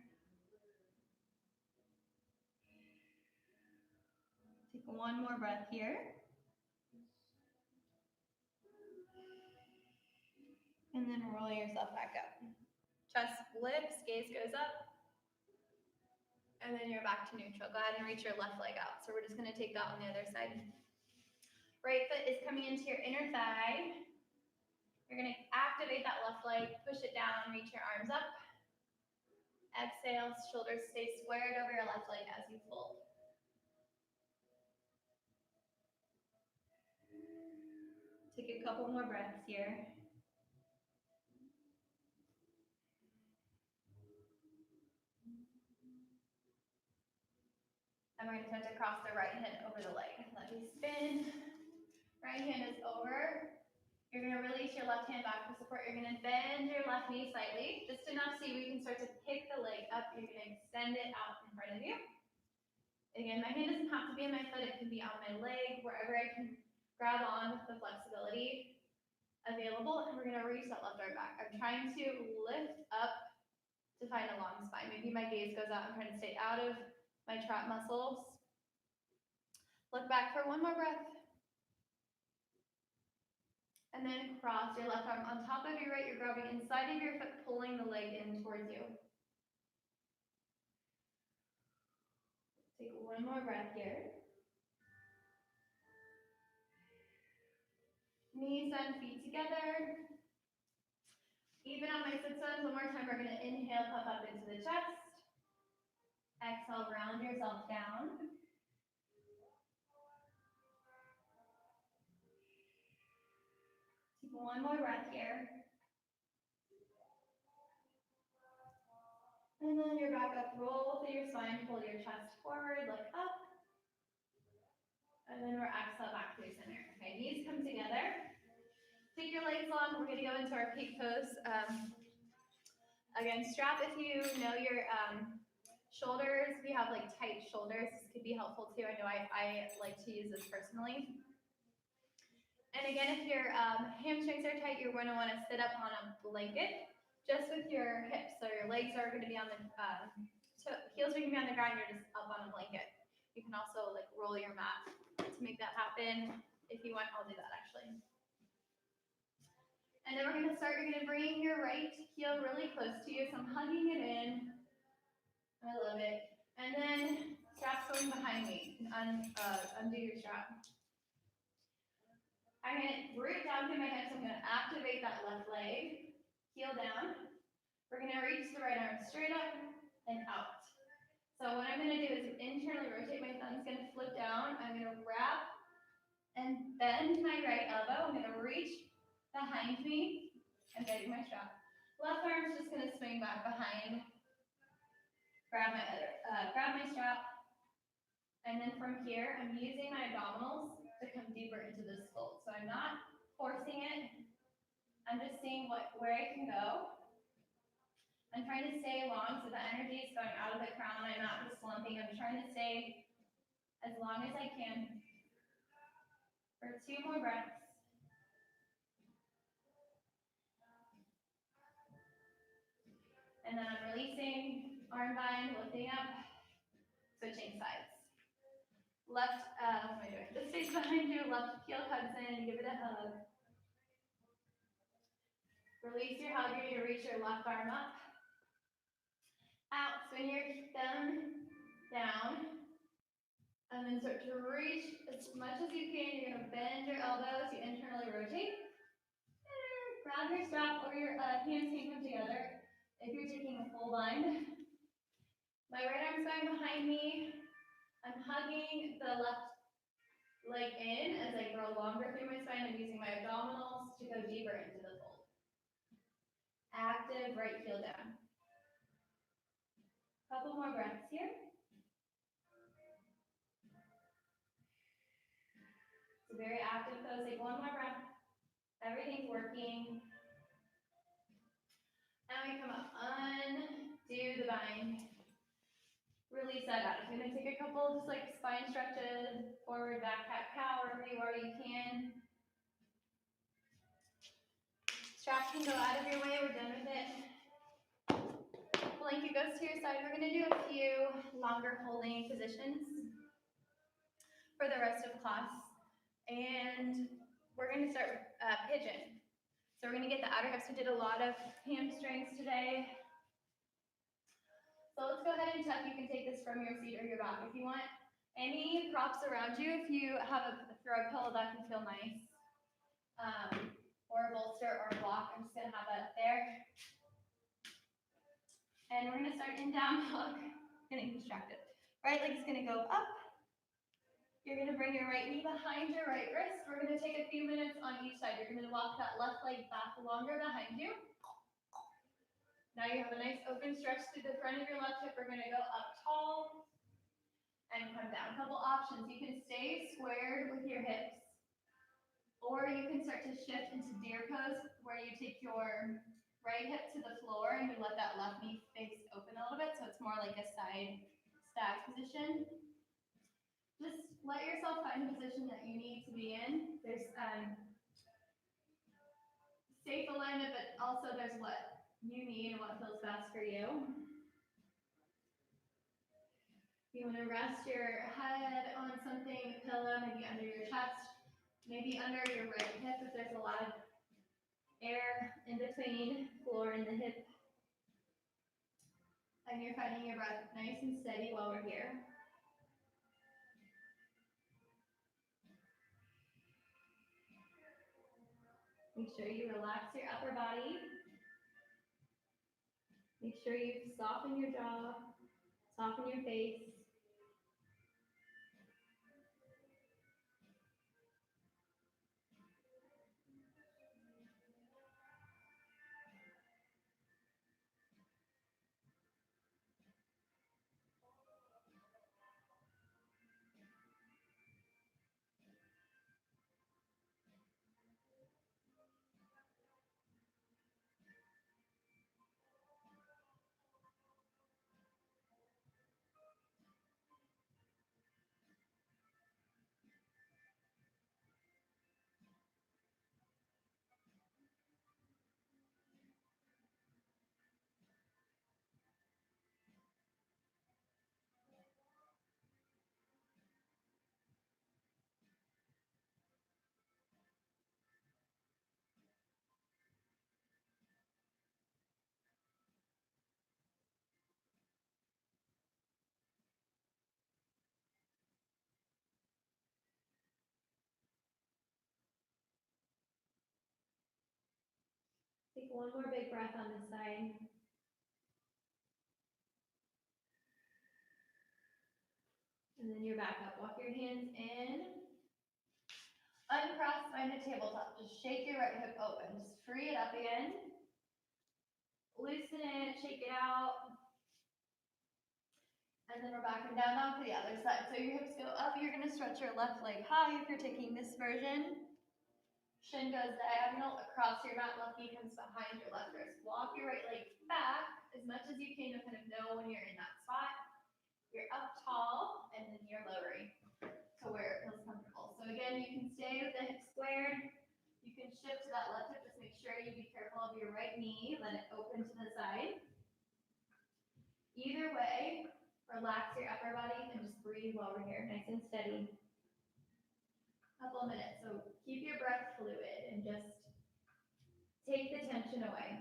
Take one more breath here. And then roll yourself back up. Chest lifts, gaze goes up. And then you're back to neutral. Go ahead and reach your left leg out. So we're just gonna take that on the other side. Right foot is coming into your inner thigh. You're gonna activate that left leg, push it down, reach your arms up. Exhale, shoulders stay squared over your left leg as you fold. Take a couple more breaths here. And we're gonna attempt to cross the right hand over the leg. Let me spin. Right hand is over. You're gonna release your left hand back for support. You're gonna bend your left knee slightly, just enough so you can start to pick the leg up. You're gonna extend it out in front of you. Again, my hand doesn't have to be on my foot. It can be on my leg, wherever I can grab on with the flexibility available. And we're gonna reach that left arm back. I'm trying to lift up to find a long spine. Maybe my gaze goes out. I'm trying to stay out of my trap muscles. Look back for one more breath. And then cross your left arm on top of your right. You're grabbing inside of your foot, pulling the leg in towards you. Take one more breath here. Knees and feet together. Even on my sit bones, one more time, we're gonna inhale, puff up into the chest. Exhale, round yourself down. Take one more breath here. And then you're back up, roll through your spine, pull your chest forward, look up. And then we're exhale back to your center. Okay, knees come together. Take your legs long, we're gonna go into our peak pose. Again, strap if you know your shoulders. If you have like tight shoulders, this could be helpful too. I know I like to use this personally. And again, if your hamstrings are tight, you're going to want to sit up on a blanket just with your hips. So your legs are going to be on the, heels are going to be on the ground, you're just up on a blanket. You can also like roll your mat to make that happen. If you want, I'll do that actually. And then we're going to start, you're going to bring your right heel really close to you. So I'm hugging it in. I love it. And then strap's going behind me. Undo your strap. I'm going to root down through my hips. I'm going to activate that left leg. Heel down. We're going to reach the right arm straight up and out. So what I'm going to do is internally rotate my thumb's going to flip down. I'm going to wrap and bend my right elbow. I'm going to reach behind me and bend my strap. Left arm's just going to swing back behind. Grab my strap. And then from here, I'm using my abdominals to to come deeper into this fold. So I'm not forcing it. I'm just seeing where I can go. I'm trying to stay long so the energy is going out of the crown. I'm not just slumping. I'm trying to stay as long as I can for 2 more breaths. And then I'm releasing, arm bind, lifting up, switching sides. Left, what am I doing? This stays behind you, left heel hugs in, give it a hug. Release your hug, you're gonna reach your left arm up. Out, swing your thumb down. And then start to reach as much as you can. You're gonna bend your elbows, you internally rotate. Grab your strap or your hands can come together if you're taking a full bind. My right arm's going behind me. I'm hugging the left leg in as I grow longer through my spine. I'm using my abdominals to go deeper into the fold. Active right heel down. Couple more breaths here. It's a very active pose. Take one more breath. Everything's working. Now we come up, undo the bind. Release that out. If you're gonna take a couple just like spine stretches, forward, back, cat, cow, wherever you are, you can. Strap can go out of your way, we're done with it. Blanket goes to your side. We're gonna do a few longer holding positions for the rest of class. And we're gonna start pigeon. So we're gonna get the outer hips. We did a lot of hamstrings today. So let's go ahead and tuck. You can take this from your seat or your back. If you want any props around you, if you have a throw pillow, that can feel nice. Or a bolster or a block. I'm just gonna have that up there. And we're gonna start in down dog. Getting distracted. Right leg's gonna go up. You're gonna bring your right knee behind your right wrist. We're gonna take a few minutes on each side. You're gonna walk that left leg back longer behind you. Now you have a nice open stretch through the front of your left hip. We're gonna go up tall and come down. A couple options. You can stay squared with your hips, or you can start to shift into deer pose where you take your right hip to the floor and you let that left knee face open a little bit, so it's more like a side stack position. Just let yourself find the position that you need to be in. There's safe alignment, but also there's what you need and what feels best for you. You want to rest your head on something, a pillow, maybe under your chest, maybe under your right hip if there's a lot of air in between floor and the hip. And you're finding your breath nice and steady while we're here. Make sure you relax your upper body. Make sure you soften your jaw, soften your face. Take one more big breath on this side. And then you're back up. Walk your hands in. Uncross, find a tabletop. Just shake your right hip open. Just free it up again. Loosen it, shake it out. And then we're backing down now to the other side. So your hips go up, you're gonna stretch your left leg high if you're taking this version. Shin goes diagonal across your mat, left knee comes behind your left wrist. Walk your right leg back as much as you can to kind of know when you're in that spot. You're up tall, and then you're lowering to where it feels comfortable. So again, you can stay with the hips squared. You can shift to that left hip, just make sure you be careful of your right knee, let it open to the side. Either way, relax your upper body and just breathe while we're here, nice and steady. Couple of minutes, so keep your breath fluid and just take the tension away.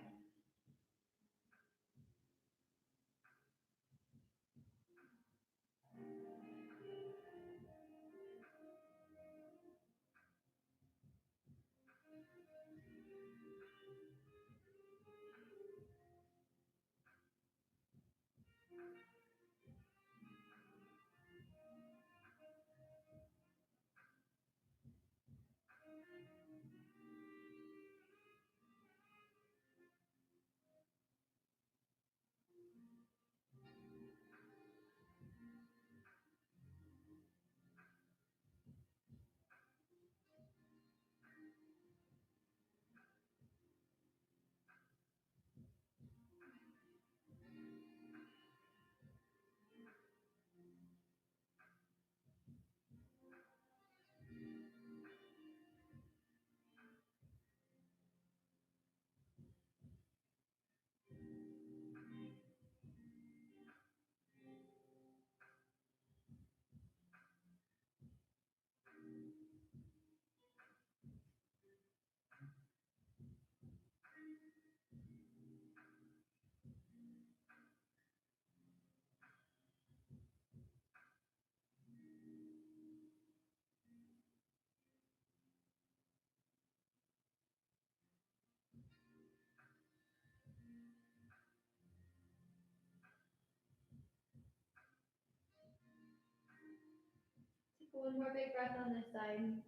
Take one more big breath on this side. And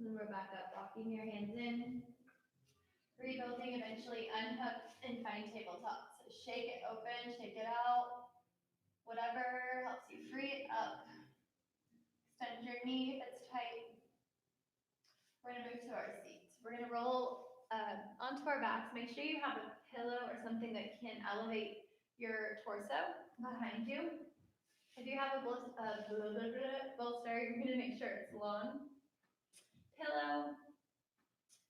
then we're back up, walking your hands in. Rebuilding, eventually unhook and find tabletop. So shake it open, shake it out. Whatever helps you free it up. Extend your knee if it's tight. We're gonna move to our seats. We're gonna roll onto our backs. Make sure you have a pillow or something that can elevate your torso behind you. If you have a bolster, you're gonna make sure it's long. Pillow.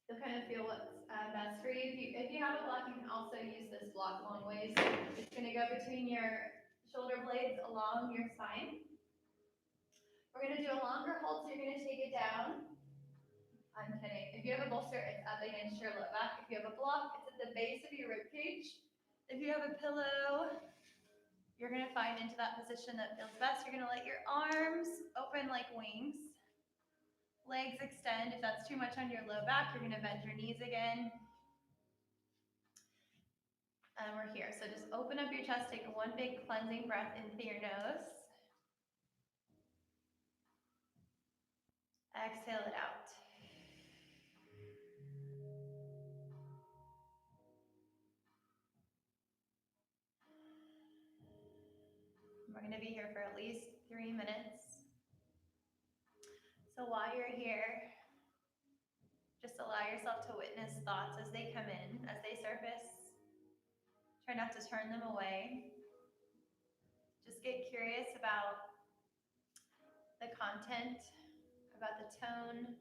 You'll kind of feel what's best for you. If you have a block, you can also use this block long ways. It's gonna go between your shoulder blades along your spine. We're gonna do a longer hold, so you're gonna take it down. I'm kidding. If you have a bolster, it's up against your low back. If you have a block, it's at the base of your rib cage. If you have a pillow, you're gonna find into that position that feels best. You're gonna let your arms open like wings. Legs extend. If that's too much on your low back, you're gonna bend your knees again. And we're here. So just open up your chest, take one big cleansing breath in through your nose. Exhale it out. We're going to be here for at least 3 minutes. So while you're here, just allow yourself to witness thoughts as they come in, as they surface. Try not to turn them away. Just get curious about the content, about the tone.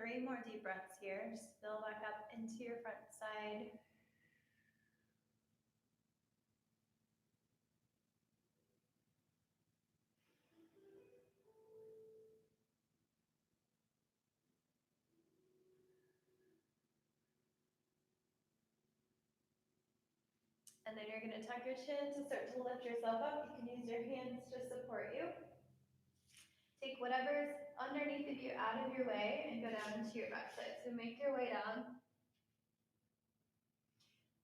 3 more deep breaths here. Just fill back up into your front side. And then you're going to tuck your chin to start to lift yourself up. You can use your hands to support you. Take whatever's underneath of you out of your way and go down into your backside. So make your way down.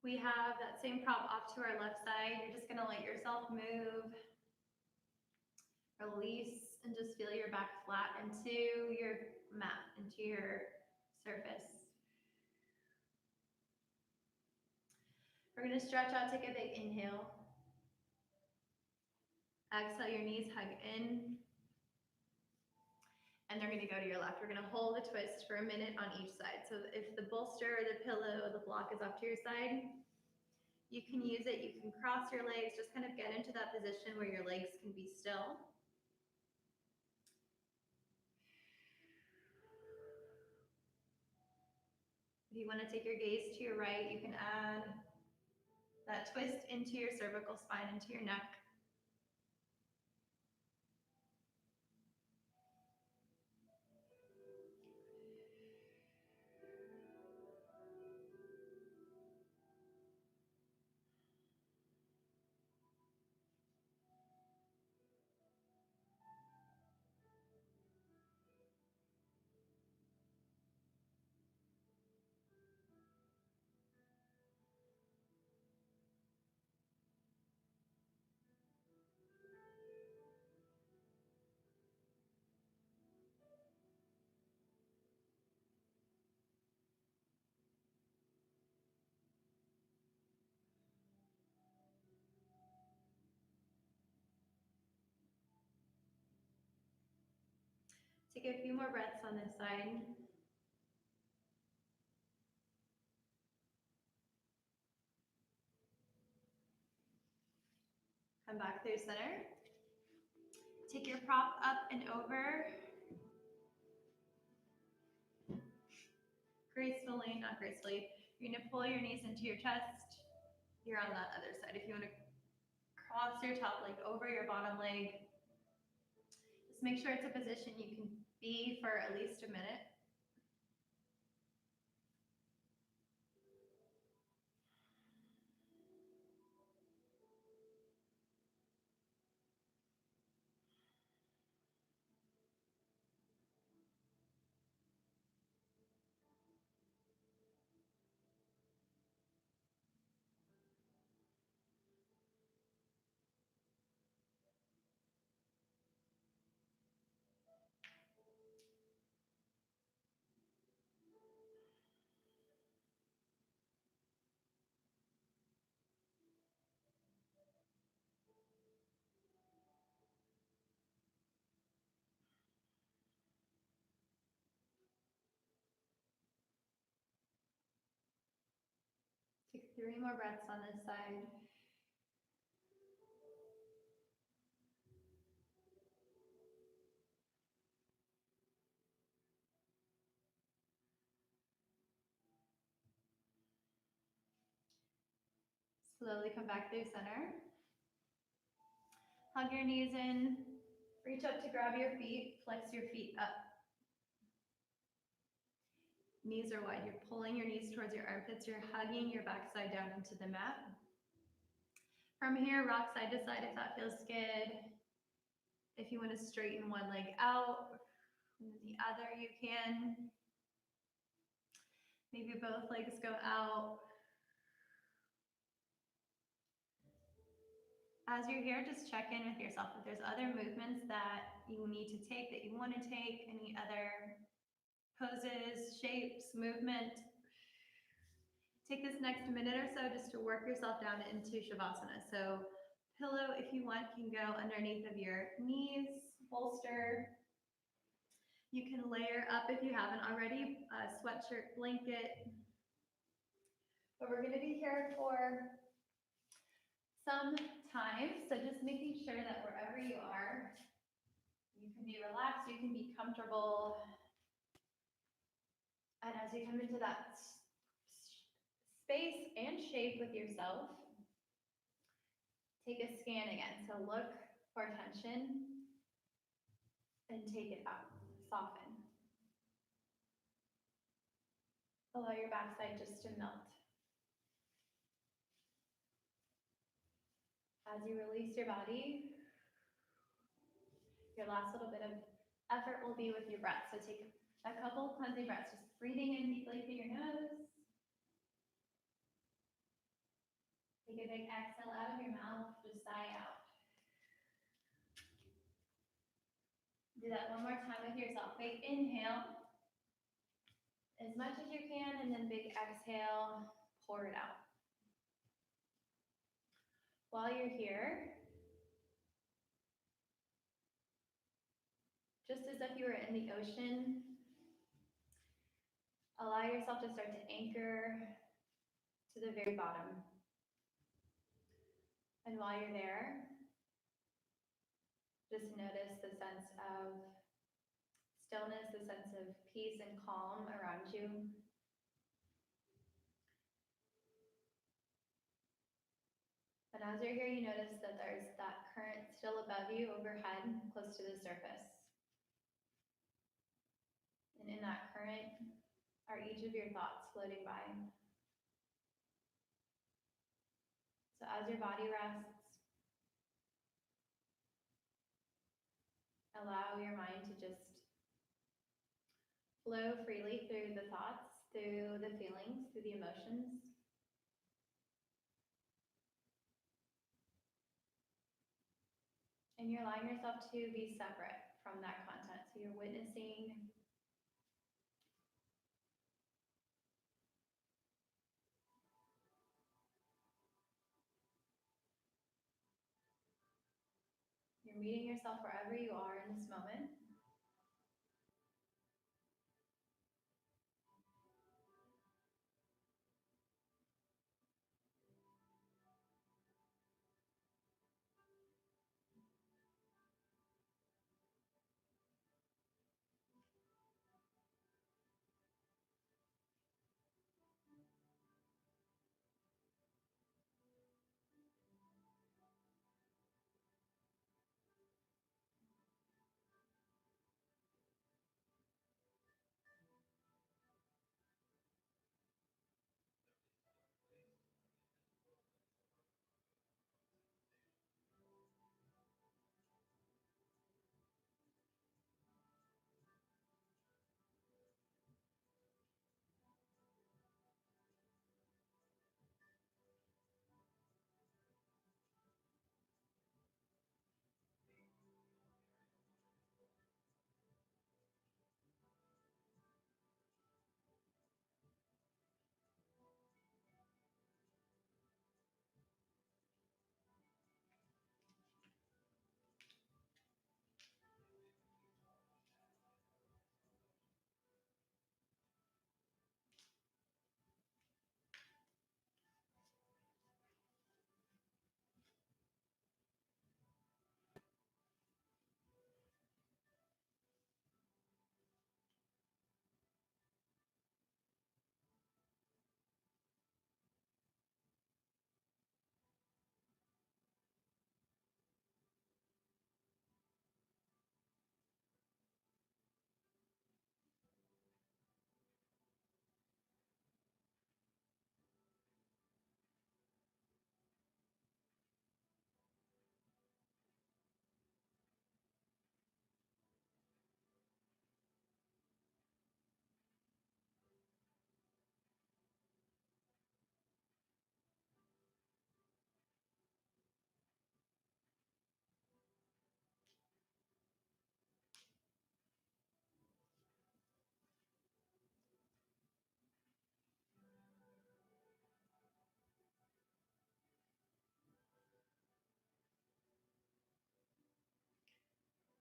We have that same prop off to our left side. You're just going to let yourself move, release, and just feel your back flat into your mat, into your surface. We're going to stretch out, take a big inhale. Exhale, your knees hug in. And they're going to go to your left. We're going to hold the twist for a minute on each side. So if the bolster or the pillow or the block is off to your side, you can use it. You can cross your legs. Just kind of get into that position where your legs can be still. If you want to take your gaze to your right, you can add that twist into your cervical spine, into your neck. Take a few more breaths on this side. Come back through center. Take your prop up and over. Gracefully, not gracefully. You're going to pull your knees into your chest. You're on that other side. If you want to cross your top leg over your bottom leg, just make sure it's a position you can be for at least a minute. Take 3 more breaths on this side. Slowly come back through center. Hug your knees in. Reach up to grab your feet. Flex your feet up. Knees are wide. You're pulling your knees towards your armpits. You're hugging your backside down into the mat. From here, rock side to side if that feels good. If you want to straighten one leg out, and the other you can. Maybe both legs go out. As you're here, just check in with yourself. If there's other movements that you need to take, that you want to take, any other poses, shapes, movement. Take this next minute or so just to work yourself down into Shavasana. So pillow, if you want, can go underneath of your knees, bolster. You can layer up if you haven't already, a sweatshirt, blanket. But we're going to be here for some time, so just making sure that wherever you are, you can be relaxed, you can be comfortable. As you come into that space and shape with yourself, take a scan again. So look for tension and take it out. Soften. Allow your backside just to melt. As you release your body, your last little bit of effort will be with your breath. So take a couple cleansing breaths, just breathing in deeply through your nose. Take a big exhale out of your mouth, just sigh out. Do that one more time with yourself. Big inhale, as much as you can, and then big exhale, pour it out. While you're here, just as if you were in the ocean, allow yourself to start to anchor to the very bottom. And while you're there, just notice the sense of stillness, the sense of peace and calm around you. And as you're here, you notice that there's that current still above you, overhead, close to the surface. And in that current are each of your thoughts floating by. So as your body rests, allow your mind to just flow freely through the thoughts, through the feelings, through the emotions. And you're allowing yourself to be separate from that content. So you're witnessing you're meeting yourself wherever you are in this moment.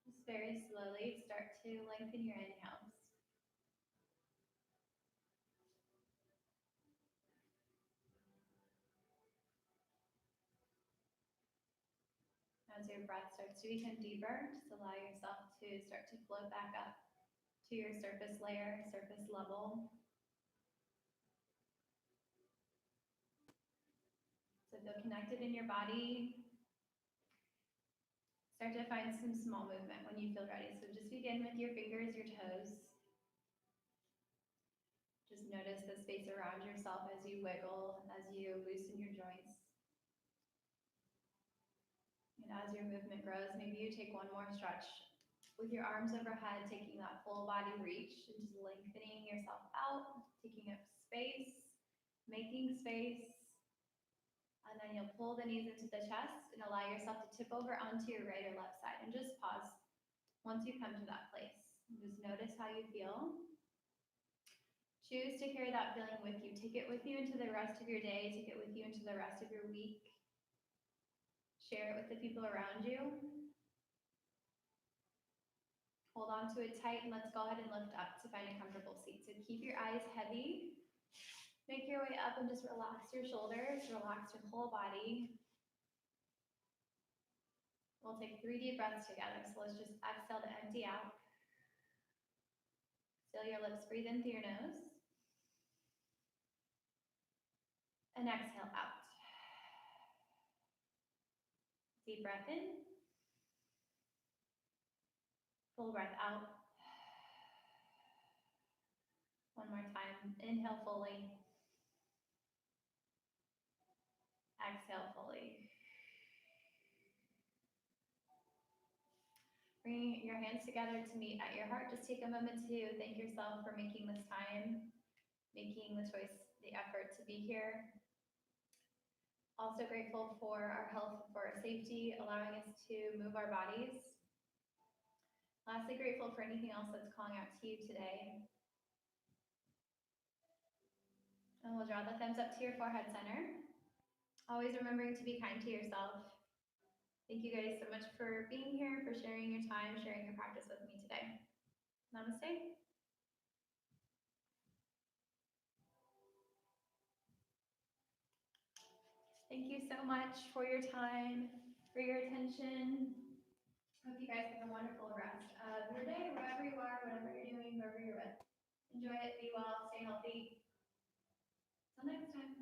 Just very slowly start to lengthen your inhales. As your breath starts to become deeper, just allow yourself to start to float back up to your surface layer, surface level. Feel connected in your body. Start to find some small movement when you feel ready. So just begin with your fingers, your toes. Just notice the space around yourself as you wiggle, as you loosen your joints. And as your movement grows, maybe you take one more stretch with your arms overhead, taking that full body reach and just lengthening yourself out, taking up space, making space. And then you'll pull the knees into the chest and allow yourself to tip over onto your right or left side. And just pause once you come to that place. And just notice how you feel. Choose to carry that feeling with you. Take it with you into the rest of your day. Take it with you into the rest of your week. Share it with the people around you. Hold on to it tight, and let's go ahead and lift up to find a comfortable seat. So keep your eyes heavy. Make your way up and just relax your shoulders, relax your whole body. We'll take 3 deep breaths together. So let's just exhale to empty out. Seal your lips, breathe in through your nose. And exhale out. Deep breath in. Full breath out. One more time. Inhale fully. Exhale fully. Bring your hands together to meet at your heart. Just take a moment to thank yourself for making this time, making the choice, the effort to be here. Also grateful for our health, for our safety, allowing us to move our bodies. Lastly, grateful for anything else that's calling out to you today. And we'll draw the thumbs up to your forehead center. Always remembering to be kind to yourself. Thank you guys so much for being here, for sharing your time, sharing your practice with me today. Namaste. Thank you so much for your time, for your attention. Hope you guys have a wonderful rest of your day, wherever you are, whatever you're doing, whoever you're with. Enjoy it, be well, stay healthy. Till next time.